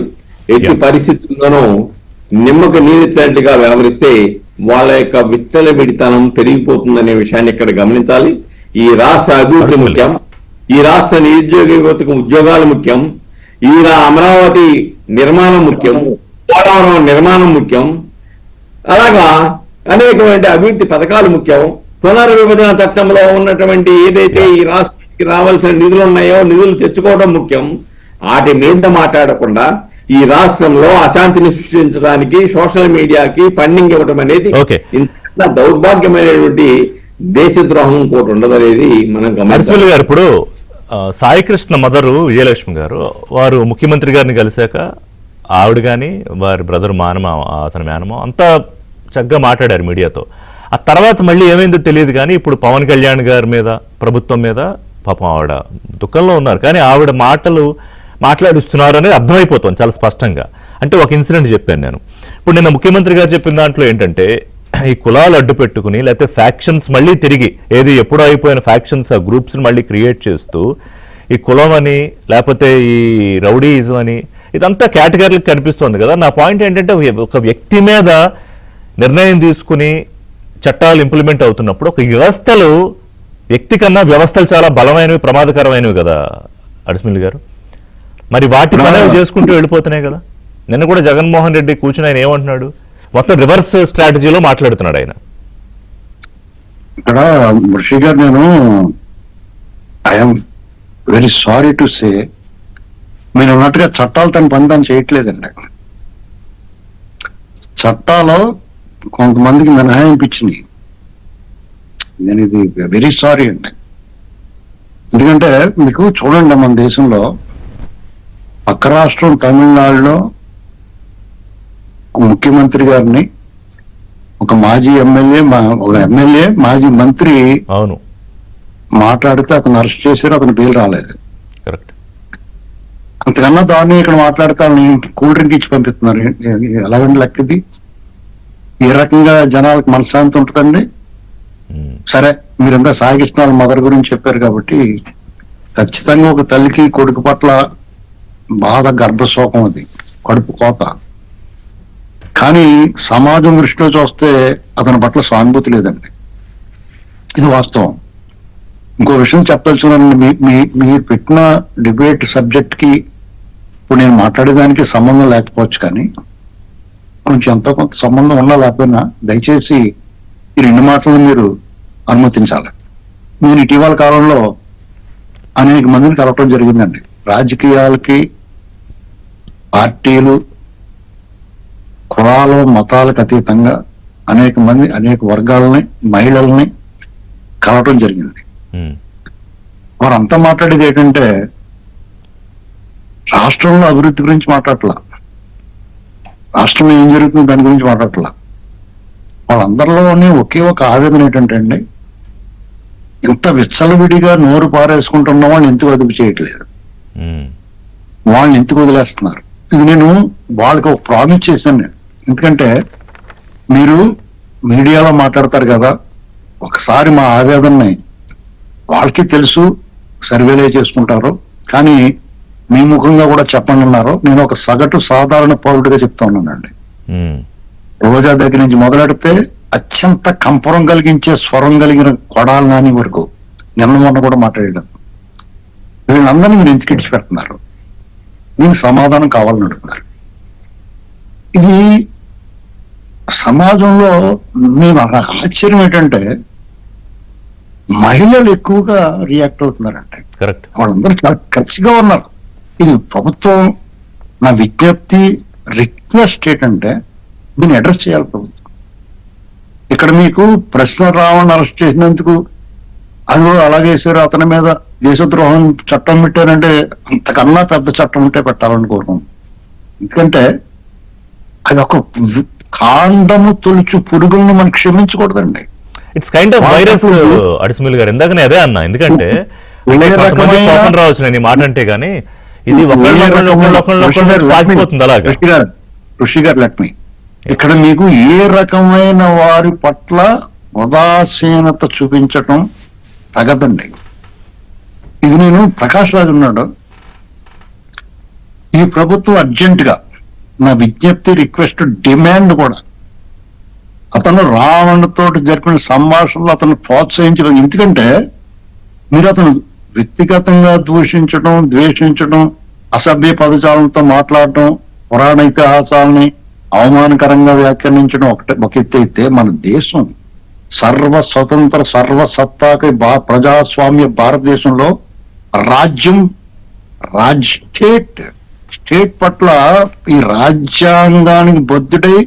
ఎట్టి పరిస్థితుల్లోనూ నిమ్మకు నీరెత్తినట్లుగా వ్యవహరిస్తే వాళ్ళ యొక్క విచ్చలవిడితనం పెరిగిపోతుందనే విషయాన్ని ఇక్కడ గమనించాలి. ఈ రాష్ట్ర అభివృద్ధి ముఖ్యం, ఈ రాష్ట్ర నిరుద్యోగ యువతకు ఉద్యోగాలు ముఖ్యం, ఈ అమరావతి నిర్మాణం ముఖ్యం, పోలవరం నిర్మాణం ముఖ్యం, అలాగా అనేకమైన అభివృద్ధి పథకాలు ముఖ్యం. పునర్విభజన చట్టంలో ఉన్నటువంటి ఏదైతే ఈ రాష్ట్రానికి రావాల్సిన నిధులు ఉన్నాయో నిధులు తెచ్చుకోవడం ముఖ్యం. వాటి మీద మాట్లాడకుండా ఈ రాష్ట్రంలో అశాంతిని సృష్టించడానికి సోషల్ మీడియాకి ఫండింగ్ ఇవ్వడం అనేది ఇంత దౌర్భాగ్యమైనటువంటి దేశద్రోహం ఇంకోటి ఉండదనేది మనం గమనించాలి. గారు ఇప్పుడు సాయికృష్ణ మదరు విజయలక్ష్మి గారు వారు ముఖ్యమంత్రి గారిని కలిశాక ఆవిడ కానీ వారి బ్రదర్ అతని మేనమో అంతా చక్కగా మాట్లాడారు మీడియాతో. ఆ తర్వాత మళ్ళీ ఏమైందో తెలియదు కానీ ఇప్పుడు పవన్ కళ్యాణ్ గారి మీద ప్రభుత్వం మీద పాపం ఆవిడ దుఃఖంలో ఉన్నారు. కానీ ఆవిడ మాట్లాడిస్తున్నారు అనేది అర్థమైపోతుంది చాలా స్పష్టంగా. అంటే ఒక ఇన్సిడెంట్ చెప్పాను నేను. ఇప్పుడు నిన్న ముఖ్యమంత్రి గారు చెప్పిన దాంట్లో ఏంటంటే ఈ కులాలు అడ్డు పెట్టుకుని లేకపోతే ఫ్యాక్షన్స్ మళ్ళీ తిరిగి ఏది ఎప్పుడో అయిపోయిన ఫ్యాక్షన్స్ ఆ గ్రూప్స్ని మళ్ళీ క్రియేట్ చేస్తూ ఈ కులం అని లేకపోతే ఈ రౌడీయిజం అని ఇదంతా కేటగిరీలకు కనిపిస్తోంది కదా. నా పాయింట్ ఏంటంటే ఒక వ్యక్తి మీద నిర్ణయం తీసుకుని చట్టాలు ఇంప్లిమెంట్ అవుతున్నప్పుడు ఒక వ్యవస్థలు వ్యక్తి కన్నా వ్యవస్థలు చాలా బలమైనవి ప్రమాదకరమైనవి కదా అడిస్మిల్ గారు. మరి వాటి పనులు చేసుకుంటూ వెళ్ళిపోతున్నాయి కదా. నిన్న కూడా జగన్మోహన్ రెడ్డి కూర్చుని ఆయన ఏమంటున్నాడు, మొత్తం రివర్స్ స్ట్రాటజీలో మాట్లాడుతున్నాడు ఆయన. ఇక్కడ ముర్షి గారు, నేను I'm very sorry to say, మీరు అన్నట్టుగా చట్టాలు తన పని తాను చేయట్లేదండి. చట్టాలు కొంతమందికి మినహాయింపు ఇచ్చినాయి. నేను ఇది వెరీ సారీ అండి. ఎందుకంటే మీకు చూడండి, మన దేశంలో పక్క రాష్ట్రం తమిళనాడులో ముఖ్యమంత్రి గారిని ఒక మాజీ ఎమ్మెల్యే మాజీ మంత్రి అవును మాట్లాడితే అతను అరెస్ట్ చేశారు, అతను బెయిల్ రాలేదు. అంతకన్నా దాన్ని ఇక్కడ మాట్లాడితే కూల్ డ్రింక్ ఇచ్చి పంపిస్తున్నారు. ఎలాగండి లెక్కది? ఏ రకంగా జనాలకు మనశ్శాంతి ఉంటుందండి? సరే, మీరంతా సాయికృష్ణ మదర్ గురించి చెప్పారు కాబట్టి ఖచ్చితంగా ఒక తల్లికి కొడుకు పట్ల బాధ, గర్భశోకం, అది కడుపు కోత. కానీ సమాజం దృష్టిలో చూస్తే అతని పట్ల సానుభూతి లేదండి. ఇది వాస్తవం. ఇంకో విషయం చెప్పదలుచున్నాను. మీరు పెట్టిన డిబేట్ సబ్జెక్ట్ కి ఇప్పుడు నేను మాట్లాడేదానికి సంబంధం లేకపోవచ్చు, కానీ కొంచెం ఎంతో కొంత సంబంధం ఉన్నా లేకపోయినా దయచేసి ఈ 2 మాటలను మీరు అనుమతించాలి. నేను ఇటీవల కాలంలో అనేక మందిని కలవటం జరిగిందండి. రాజకీయాలకి పార్టీలు, కులాలు, మతాలకు అతీతంగా అనేక మంది, అనేక వర్గాలని, మహిళల్ని కలవటం జరిగింది. వారంతా మాట్లాడేది ఏంటంటే రాష్ట్రంలో అభివృద్ధి గురించి మాట్లాడట్లా, రాష్ట్రంలో ఏం జరుగుతుంది దాని గురించి మాట్లాడట్లా. వాళ్ళందరిలోనే ఒకే ఒక ఆవేదన ఏంటంటే అండి, ఇంత విచ్చలవిడిగా నోరు పారేసుకుంటున్న వాళ్ళని ఎందుకు అదుపు చేయట్లేదు, వాళ్ళని ఎందుకు వదిలేస్తున్నారు. ఇది నేను వాళ్ళకి ఒక ప్రామిస్ చేశాను నేను. ఎందుకంటే మీరు మీడియాలో మాట్లాడతారు కదా, ఒకసారి మా ఆవేదనని వాళ్ళకి తెలుసు, సర్వేలే చేసుకుంటారు, కానీ మీ ముఖంగా కూడా చెప్పండి అన్నారు. నేను ఒక సగటు సాధారణ పౌరుడిగా చెప్తా ఉన్నానండి. రోజా దగ్గర నుంచి మొదలెడితే అత్యంత కంపరం కలిగించే స్వరం కలిగిన కొడాలి నాని వరకు నిన్న మొన్న కూడా మాట్లాడడం, వీళ్ళందరినీ మీరు ఎందుకు ఇడిచి పెడుతున్నారు, దీనికి సమాధానం కావాలని అడుగుతున్నారు. ఇది సమాజంలో నేను నాకు ఆశ్చర్యం ఏంటంటే మహిళలు ఎక్కువగా రియాక్ట్ అవుతున్నారంటే. కరెక్ట్. వాళ్ళందరూ చాలా ఖర్చుగా ఉన్నారు. ఇది ప్రభుత్వం, నా విజ్ఞప్తి, రిక్వెస్ట్ ఏంటంటే దీన్ని అడ్రస్ చేయాలి ప్రభుత్వం. ఇక్కడ మీకు ప్రశ్న రావణ్ అరెస్ట్ చేసినందుకు అదిగో అలాగే వేసారు, అతని మీద దేశద్రోహం చట్టం పెట్టారంటే అంతకన్నా పెద్ద చట్టం ఉంటే పెట్టాలని కోరుకుంటున్నాం. ఎందుకంటే అది ఒక కాండము తొలుచు పురుగులను మనం క్షమించకూడదండి. ఇట్స్ కైండ్ ఆఫ్ వైరస్ అడిస్మిల్ గారు. ఇందాకనే అదే అన్నా, ఎందుకంటే కోపం రావచ్చు నేను ఈ మాట అంటే, గానీ ఇది పాకిపోతుంది అలాగా. ఋషి గారు లక్ష్మి, ఇక్కడ మీకు ఏ రకమైన వారి పట్ల ఉదాసీనత చూపించటం తగదండి. ఇది నేను ప్రకాష్ రాజు ఉన్నాడు, ఈ ప్రభుత్వం అర్జెంట్ గా నా విజ్ఞప్తి, రిక్వెస్ట్, డిమాండ్ కూడా అతను రావణ్తో జరిపిన సంభాషణలు అతను ప్రోత్సహించడం. ఎందుకంటే మీరు అతను వ్యక్తిగతంగా దూషించడం, ద్వేషించడం, అసభ్య పదజాలంతో మాట్లాడటం, పురాణ ఇతిహాసాలని అవమానకరంగా వ్యాఖ్యానించడం ఒక ఎత్తు అయితే, మన దేశం సర్వ స్వతంత్ర సర్వసత్తాక ప్రజాస్వామ్య భారతదేశంలో రాజ్యం, స్టేట్ పట్ల ఈ రాజ్యాంగానికి బద్ధుడై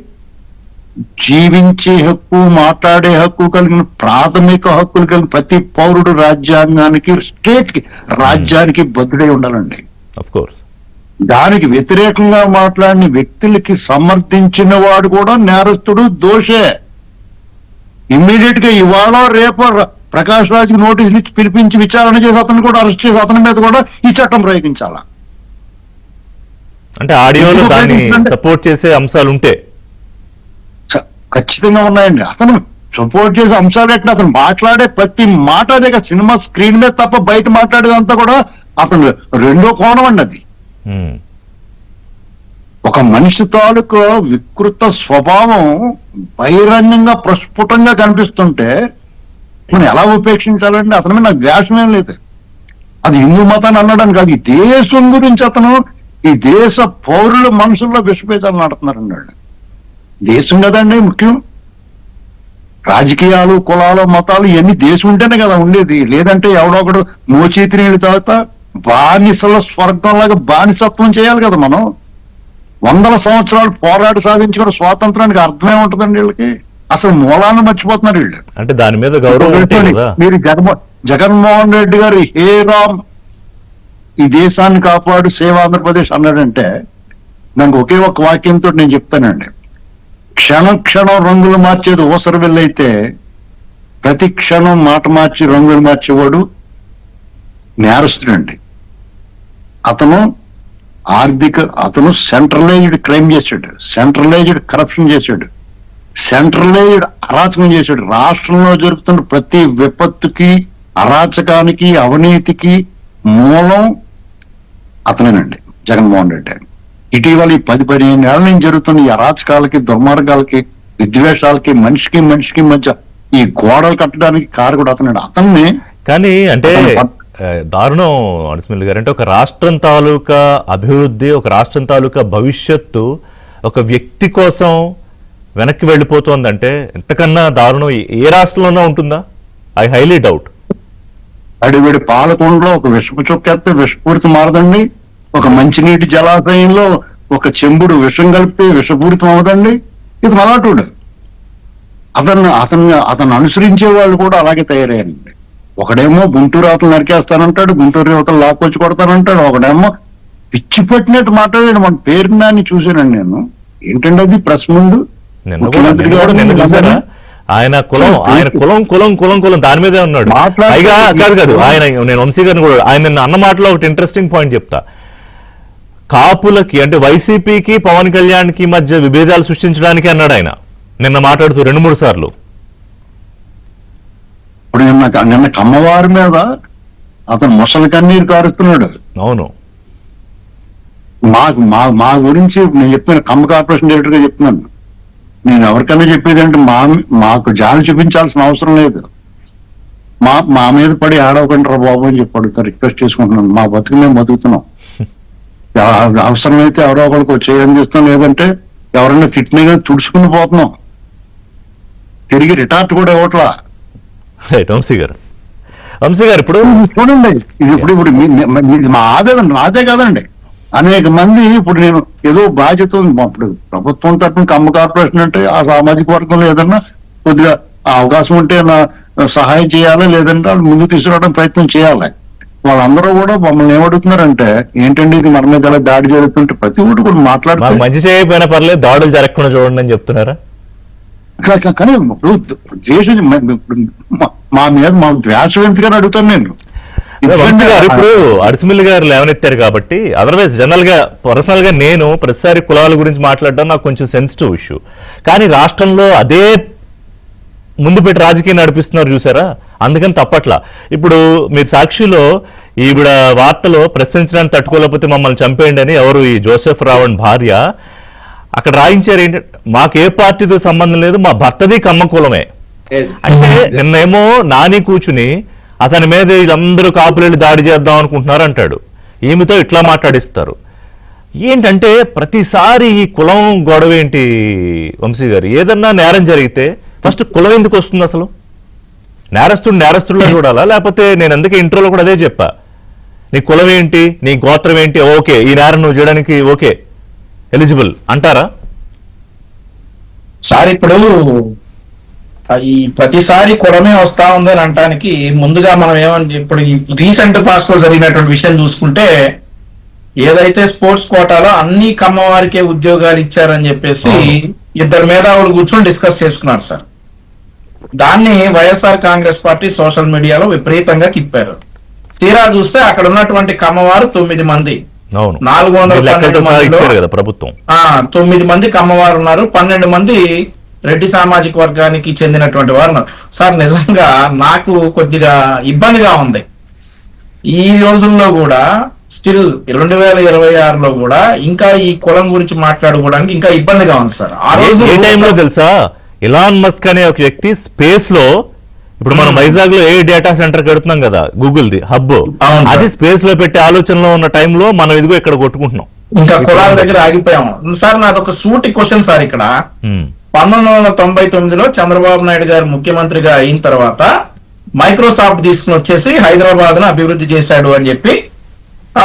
జీవించే హక్కు, మాట్లాడే హక్కు కలిగిన ప్రాథమిక హక్కులు కలిగిన ప్రతి పౌరుడు రాజ్యాంగానికి, స్టేట్ కి, రాజ్యానికి బద్ధుడై ఉండాలండి. Of course. దానికి వ్యతిరేకంగా మాట్లాడిన వ్యక్తులకి సమర్థించిన వాడు కూడా నేరస్తుడు, దోషే. ఇమ్మీడియట్ గా ఇవాళ రేపు ప్రకాష్ రాజ్కి నోటీసులు ఇచ్చి పిలిపించి విచారణ చేసి అతను కూడా అరెస్ట్ చేసి అతని మీద కూడా ఈ చట్టం ప్రయోగించాలా. అంటే ఆడియోలో దాన్ని సపోర్ట్ చేసే అంశాలు ఉంటే ఖచ్చితంగా ఉన్నాయండి. అతను సపోర్ట్ చేసే అంశాలు ఎట్లా, అతను మాట్లాడే ప్రతి మాట అదే, సినిమా స్క్రీన్ మీద తప్ప బయట మాట్లాడేదంతా కూడా అతను రెండో కోణం అండి. అది ఒక మనిషి తాలూకు వికృత స్వభావం బహిరంగంగా ప్రస్ఫుటంగా కనిపిస్తుంటే మనం ఎలా ఉపేక్షించాలండి? అతని మీద నాకు ద్వేషమేం లేదు. అది హిందూ మతాన్ని అనడానికి కాదు, ఈ దేశం గురించి అతను ఈ దేశ పౌరుల మనసుల్లో విషపేచాలు నడుతున్నారండి. వాళ్ళు దేశం కదండి ముఖ్యం. రాజకీయాలు, కులాలు, మతాలు ఇవన్నీ దేశం ఉంటేనే కదా ఉండేది. లేదంటే ఎవడో ఒకడు మోచేతి నీళ్ళు తర్వాత బానిసల స్వర్గంలాగా బానిసత్వం చేయాలి కదా. మనం 100 సంవత్సరాలు పోరాట సాధించుకున్న స్వాతంత్రానికి అర్థమే ఉంటుందండి వీళ్ళకి. అసలు మూలాన్ని మర్చిపోతున్నారు వీళ్ళు. అంటే దాని మీద గౌరవం. మీరు జగన్మోహన్ రెడ్డి గారు హే రామ్ ఈ దేశాన్ని కాపాడు సేవ ఆంధ్రప్రదేశ్ అన్నాడంటే నాకు ఒకే ఒక వాక్యంతో నేను చెప్తానండి, క్షణం క్షణం రంగులు మార్చేది ఓసరు వెళ్ళైతే ప్రతి క్షణం మాట మార్చి రంగులు మార్చేవాడు నేరస్తుడండి. అతను సెంట్రలైజ్డ్ క్రైమ్ చేశాడు, సెంట్రలైజ్డ్ కరప్షన్ చేశాడు, సెంట్రలైజ్డ్ అరాచకం చేశాడు. రాష్ట్రంలో జరుగుతున్న ప్రతి విపత్తుకి, అరాచకానికి, అవినీతికి మూలం అతనేనండి, జగన్మోహన్ రెడ్డి. ఇటీవల ఈ 10-15 ఏళ్ల నుంచి జరుగుతున్న ఈ అరాచకాలకి, దుర్మార్గాలకి, విద్వేషాలకి, మనిషికి మధ్య ఈ గోడలు కట్టడానికి కారకుడు అతనండి. అతన్ని కానీ అంటే దారుణం అడిస్మిల్ గారు, అంటే ఒక రాష్ట్రం తాలూకా అభివృద్ధి, ఒక రాష్ట్రం తాలూకా భవిష్యత్తు ఒక వ్యక్తి కోసం వెనక్కి వెళ్ళిపోతుందంటే ఎంతకన్నా దారుణం ఏ రాష్ట్రంలోనూ ఉంటుందా? I highly doubt. అడివిడి పాలకొండలో ఒక విషపు చుక్కెత్తే విషపూరిత మారదండి. ఒక మంచినీటి జలాశయంలో ఒక చెంబుడు విషం కలిపితే విషపూరితం అవదండి. ఇది మలాటుడు. అతను అనుసరించే వాళ్ళు కూడా అలాగే తయారయ్యారండి. ఒకడేమో గుంటూరు అవతలు నరికేస్తానంటాడు, గుంటూరు అవతలు లాక్కొచ్చి కొడతానంటాడు. ఒకడేమో పిచ్చి పట్టినట్టు మాట్లాడాడు. మన పేరుని చూశానండి నేను. ఏంటండి అది ప్రెస్ ముందు ముఖ్యమంత్రి గారు ఆయన కులం దాని మీదే ఉన్నాడు. పైగా కాదు ఆయన, నేను వంశీ గారిని కూడా ఆయన అన్న మాటలో ఒకటి ఇంట్రెస్టింగ్ పాయింట్ చెప్తా. కాపులకి అంటే వైసీపీకి పవన్ కళ్యాణ్కి మధ్య విభేదాలు సృష్టించడానికి అన్నాడు ఆయన నిన్న మాట్లాడుతూ 2-3 సార్లు. ఇప్పుడు నిన్న కమ్మవారి మీద అతను ముసలి కన్నీరు కారుస్తున్నాడు. అవును, మా గురించి నేను చెప్తున్నాను, కమ్మ కార్పొరేషన్ డైరెక్టర్ గా చెప్తున్నాను. నేను ఎవరికైనా చెప్పేది అంటే మాకు జాలి చూపించాల్సిన అవసరం లేదు. మా మీద పడి ఆడవకంటారా బాబు అని చెప్పి అడుగుతారు. రిక్వెస్ట్ చేసుకుంటున్నాను. మా బతుకు మేము బతుకుతున్నాం. అవసరమైతే ఎవరో ఒకరికి వచ్చి అందిస్తాం, లేదంటే ఎవరైనా తిట్టినా తుడుచుకుని పోతున్నాం. తిరిగి రిటార్ట్ కూడా ఇవ్వట్లా. వంశీ గారు ఇప్పుడు చూడండి, ఇది ఇప్పుడు మా ఆవేదన నాదే కాదండి. అనేక మంది ఇప్పుడు నేను ఏదో బాధ్యత ఉంది. ఇప్పుడు ప్రభుత్వం తరఫున కమ్మ కార్పొరేషన్ అంటే ఆ సామాజిక వర్గంలో ఏదన్నా కొద్దిగా అవకాశం ఉంటే సహాయం చేయాలి, లేదంటే వాళ్ళు ముందు తీసుకురావడం ప్రయత్నం చేయాలి. వాళ్ళందరూ కూడా మమ్మల్ని ఏమడుగుతున్నారంటే, ఏంటండి ఇది మన మీద ఎలా దాడి జరుగుతుంటే ప్రతి ఒక్కటి కూడా మాట్లాడుతూ మంచి చేయకపోయినా పర్లేదు, దాడులు జరగకుండా చూడండి అని చెప్తున్నారా? కానీ ఇప్పుడు దేశం మా మీద మా ద్వేషం ఎందుకని అడుగుతాను నేను. ఇప్పుడు అడిసిమిల్లి గారు లేవనెత్తారు కాబట్టి, అదర్వైజ్ జనరల్ గా పర్సనల్ గా నేను ప్రతిసారి కులాల గురించి మాట్లాడడం నాకు కొంచెం సెన్సిటివ్ ఇష్యూ. కానీ రాష్ట్రంలో అదే ముందు పెట్టి రాజకీయం నడిపిస్తున్నారు చూసారా, అందుకని తప్పట్లా. ఇప్పుడు మీరు సాక్షిలో ఈవిడ వార్తలో ప్రశ్నించడానికి తట్టుకోలేకపోతే మమ్మల్ని చంపేయండి అని ఎవరు ఈ జోసెఫ్ రావణ్ భార్య అక్కడ రాయించారు. ఏంటంటే మాకు ఏ పార్టీతో సంబంధం లేదు, మా భర్తది కమ్మ కులమే. అంటే నిన్నేమో నాని కూర్చుని అతని మీద వీళ్ళందరూ కాపులేళ్ళు దాడి చేద్దాం అనుకుంటున్నారు అంటాడు. ఈమెతో ఇట్లా మాట్లాడిస్తారు. ఏంటంటే ప్రతిసారి ఈ కులం గొడవ ఏంటి వంశీ గారు? ఏదన్నా నేరం జరిగితే ఫస్ట్ కులం ఎందుకు వస్తుంది అసలు? నేరస్తుడిలో చూడాలా? లేకపోతే నేను అందుకే ఇంట్రోలో కూడా అదే చెప్పా, నీ కులం ఏంటి, నీ గోత్రం ఏంటి, ఓకే ఈ నేరం నువ్వు చేయడానికి ఓకే ఎలిజిబుల్ అంటారా? సార్ ఇప్పుడు ఈ ప్రతిసారి కులమే వస్తా ఉందని అంటానికి ముందుగా మనం ఏమని, ఇప్పుడు రీసెంట్ పాస్ట్ లో జరిగినటువంటి విషయం చూసుకుంటే, ఏదైతే స్పోర్ట్స్ కోటాలో అన్ని కమ్మవారికే ఉద్యోగాలు ఇచ్చారని చెప్పేసి ఇద్దరు మేధావులు కూర్చొని డిస్కస్ చేసుకున్నారు సార్. దాన్ని వైఎస్ఆర్ కాంగ్రెస్ పార్టీ సోషల్ మీడియాలో విపరీతంగా తిప్పారు. తీరా చూస్తే అక్కడ ఉన్నటువంటి కమ్మవారు 9 మంది, 412 మందిలో ప్రభుత్వం 9 మంది కమ్మవారు ఉన్నారు, 12 మంది రెడ్డి సామాజిక వర్గానికి చెందినటువంటి వారు ఉన్నారు. సార్ నిజంగా నాకు కొద్దిగా ఇబ్బందిగా ఉంది. ఈ రోజుల్లో కూడా స్టిల్ 2026లో కూడా ఇంకా ఈ కులం గురించి మాట్లాడుకోవడానికి ఇంకా ఇబ్బందిగా ఉంది సార్. ఆ రోజు ఏ టైంలో తెలుసా, ఇలాన్ మస్క్ అనే ఒక వ్యక్తి స్పేస్ లో, ఇప్పుడు మనం వైజాగ్ లో ఏ డేటా సెంటర్ కడుతున్నాం కదా, గూగుల్ ది హబ్, అది స్పేస్ లో పెట్టే ఆలోచనలో ఉన్న టైంలో మనం ఇదిగో ఇక్కడ కొట్టుకుంటున్నాం, ఇంకా కులాల దగ్గర ఆగిపోయాము. సార్ నాది ఒక సూటి క్వశ్చన్ సార్. ఇక్కడ 1999లో చంద్రబాబు నాయుడు గారు ముఖ్యమంత్రిగా అయిన తర్వాత మైక్రోసాఫ్ట్ తీసుకుని వచ్చేసి హైదరాబాద్ ను అభివృద్ధి చేశాడు అని చెప్పి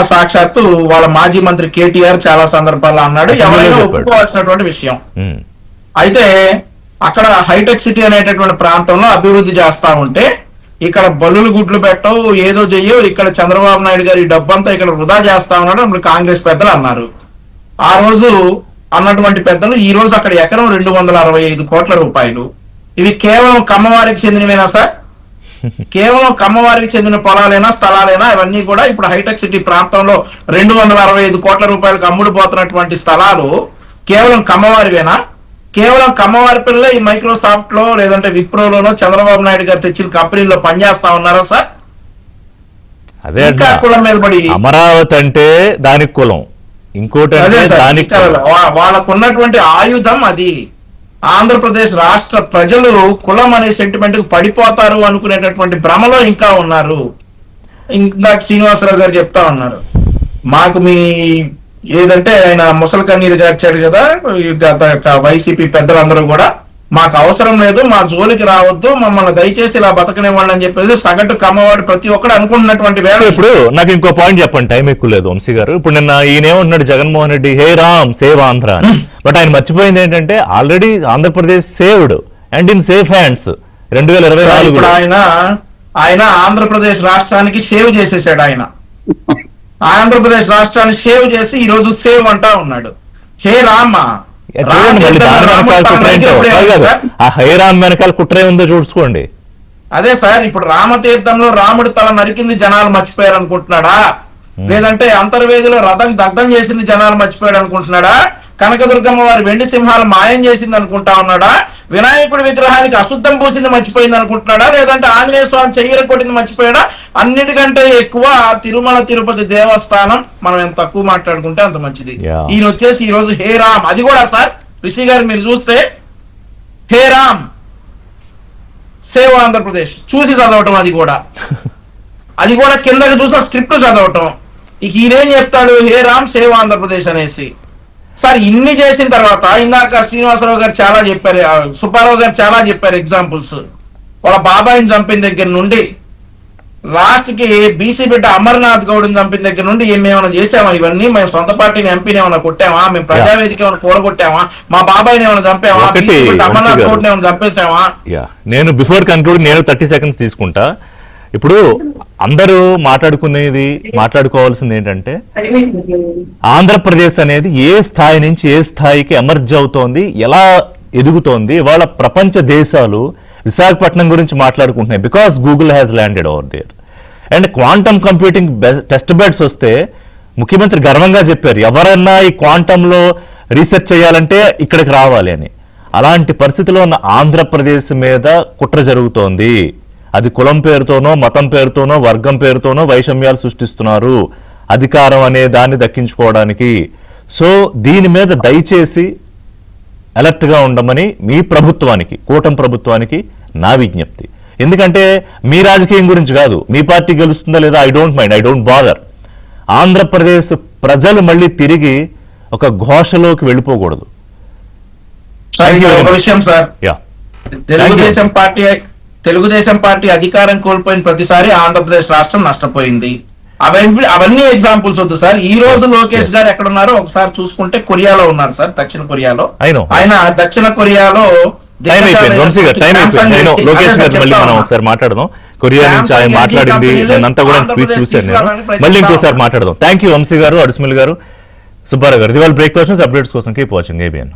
సాక్షాత్తు వాళ్ళ మాజీ మంత్రి కేటీఆర్ చాలా సందర్భాల్లో అన్నాడు. ఎవరైనా ఒప్పుకోవాల్సినటువంటి విషయం. అయితే అక్కడ హైటెక్ సిటీ అనేటటువంటి ప్రాంతంలో అభివృద్ధి చేస్తా ఉంటే ఇక్కడ బల్లులు గుడ్లు పెట్టవు, ఏదో చెయ్యో, ఇక్కడ చంద్రబాబు నాయుడు గారి డబ్బంతా ఇక్కడ వృధా చేస్తా ఉన్నాడు కాంగ్రెస్ పెద్దలు అన్నారు. ఆ రోజు అన్నటువంటి పెద్దలు ఈ రోజు అక్కడ ఎకరం 265 కోట్ల రూపాయలు. ఇవి కేవలం కమ్మవారికి చెందినవేనా సార్? కేవలం కమ్మవారికి చెందిన పొలాలైనా స్థలాలైనా ఇవన్నీ కూడా ఇప్పుడు హైటెక్ సిటీ ప్రాంతంలో 265 కోట్ల రూపాయలకు అమ్ముడుపోతున్నటువంటి స్థలాలు కేవలం కమ్మవారివేనా? కేవలం కమ్మవారి పిల్లలే ఈ మైక్రోసాఫ్ట్ లో లేదంటే విప్రోలోనో చంద్రబాబు నాయుడు గారు తెచ్చిన కంపెనీల్లో పనిచేస్తా ఉన్నారా సార్? అదే కులం మీద పడి అమరావతి అంటే దానికి కులం, ఇంకోటి వాళ్ళకు ఉన్నటువంటి ఆయుధం అది. ఆంధ్రప్రదేశ్ రాష్ట్ర ప్రజలు కులం అనే సెంటిమెంట్ కు పడిపోతారు అనుకునేటటువంటి భ్రమలో ఇంకా ఉన్నారు. ఇందాక శ్రీనివాసరావు గారు చెప్తా ఉన్నారు, మాకు మీ ఏదంటే ఆయన ముసలి కన్నీరు గార్చాడు కదా, వైసీపీ పెద్దలందరూ కూడా మాకు అవసరం లేదు, మా జోలికి రావద్దు, మమ్మల్ని దయచేసి ఇలా బతకనివ్వండి అని చెప్పేసి సగటు కమ్మవాడు ప్రతి ఒక్కడు అనుకుంటున్నటువంటి వేళ సో ఇప్పుడు నాకు ఇంకో పాయింట్ చెప్పండి, టైం ఎక్కువ లేదు వంశీ గారు. ఇప్పుడు నిన్న ఈయనేమన్నాడు జగన్మోహన్ రెడ్డి, హే రామ్ సేవ్ ఆంధ్ర అని. బట్ ఆయన మర్చిపోయింది ఏంటంటే already Andhra Pradesh saved and in safe hands 2024. ఇప్పుడు ఆయన ఆంధ్రప్రదేశ్ రాష్ట్రానికి సేవ్ చేసేసాడు. ఆయన ఆంధ్రప్రదేశ్ రాష్ట్రాన్ని సేవ్ చేసి ఈ రోజు సేవ్ అంటా ఉన్నాడు. హే రామ ఆ హైరామ్ వెనకాల కుట్రే ఉందో చూసుకోండి. అదే సార్, ఇప్పుడు రామతీర్థంలో రాముడు తల నరికింది జనాలు మర్చిపోయారు అనుకుంటున్నాడా, లేదంటే అంతర్వేదిలో రథం దగ్ధం చేసింది జనాలు మర్చిపోయాడు అనుకుంటున్నాడా, కనకదుర్గమ్మ వారి వెండి సింహాలు మాయం చేసింది అనుకుంటా ఉన్నాడా, వినాయకుడి విగ్రహానికి అశుద్ధం పూసింది మర్చిపోయింది అనుకుంటున్నాడా, లేదంటే ఆంజనేయ స్వామి చెయ్యర కొట్టింది మర్చిపోయాడా? అన్నిటికంటే ఎక్కువ తిరుమల తిరుపతి దేవస్థానం మనం ఎంత తక్కువ మాట్లాడుకుంటే అంత మంచిది. ఈయన వచ్చేసి ఈ రోజు హే రామ్, అది కూడా సార్ రిషి గారు మీరు చూస్తే హే రామ్ సేవ్ ఆంధ్రప్రదేశ్ చూసి చదవటం, అది కూడా కిందకి చూసిన స్క్రిప్ట్ చదవటం. ఇక ఈయనేం చెప్తాడు, హే రామ్ సేవ్ ఆంధ్రప్రదేశ్ అనేసి. సార్ ఇన్ని చేసిన తర్వాత ఇందాక శ్రీనివాసరావు గారు చాలా చెప్పారు, సుబ్బారావు గారు చాలా చెప్పారు ఎగ్జాంపుల్స్. వాళ్ళ బాబాయిని చంపిన దగ్గర నుండి లాస్ట్ కి బీసీ బిడ్డ అమర్నాథ్ గౌడ్ని చంపిన దగ్గర నుండి ఏమేమైనా చేసామా? ఇవన్నీ మేము సొంత పార్టీని ఎంపీని ఏమైనా కొట్టామా? మేము ప్రజావేదిక ఏమైనా కూడగొట్టామా? మా బాబాయిని ఏమైనా చంపామా? అమర్నాథ్ గౌడ్ని ఏమైనా చంపేసామా? నేను బిఫోర్ కన్క్లూడ్ నేను 30 seconds తీసుకుంటా. ఇప్పుడు అందరూ మాట్లాడుకోవాల్సింది ఏంటంటే ఆంధ్రప్రదేశ్ అనేది ఏ స్థాయి నుంచి ఏ స్థాయికి ఎమర్జ్ అవుతోంది, ఎలా ఎదుగుతోంది. ఇవాళ ప్రపంచ దేశాలు విశాఖపట్నం గురించి మాట్లాడుకుంటున్నాయి because Google has landed over there. And quantum computing test beds వస్తే ముఖ్యమంత్రి గర్వంగా చెప్పారు, ఎవరన్నా ఈ క్వాంటంలో రీసెర్చ్ చేయాలంటే ఇక్కడికి రావాలి అని. అలాంటి పరిస్థితిలో ఉన్న ఆంధ్రప్రదేశ్ మీద కుట్ర జరుగుతోంది. అది కులం పేరుతోనో మతం పేరుతోనో వర్గం పేరుతోనో వైషమ్యాలు సృష్టిస్తున్నారు అధికారం అనే దాన్ని దక్కించుకోవడానికి. సో దీని మీద దయచేసి అలర్ట్ గా ఉండమని మీ ప్రభుత్వానికి, కూటమి ప్రభుత్వానికి నా విజ్ఞప్తి. ఎందుకంటే మీ రాజకీయం గురించి కాదు, మీ పార్టీ గెలుస్తుందా లేదా I don't mind, I don't bother. Andhra Pradesh ప్రజలు మళ్ళీ తిరిగి ఒక ఘోషలోకి వెళ్ళిపోకూడదు. ఒక విషయం సార్, తెలుగుదేశం పార్టీ అధికారం కోల్పోయిన ప్రతిసారి ఆంధ్రప్రదేశ్ రాష్ట్రం నష్టపోయింది. అవన్నీ ఎగ్జాంపుల్స్ వద్దు సార్. ఈ రోజు లోకేష్ గారు ఎక్కడ ఉన్నారో ఒకసారి చూసుకుంటే కొరియాలో ఉన్నారు సార్, దక్షిణ కొరియాలో. ఆయన దక్షిణ కొరియాలో లోకేష్ గారు మళ్ళీ మనం ఒకసారి మాట్లాడదాం. కొరియా నుంచి ఆయన మాట్లాడింది నేనంతా కూడా స్పీచ్ చూశాను, నేను మళ్ళీ ఇంకోసారి మాట్లాడదాం. థ్యాంక్ యూ వంశీ గారు, అడుసుమిల్ గారు, సుబ్బారావు గారు. ఇవాళ బ్రేక్ఫాస్ట్ అప్డేట్స్ కోసం కీప్ వాచింగ్ ఏబిఎన్.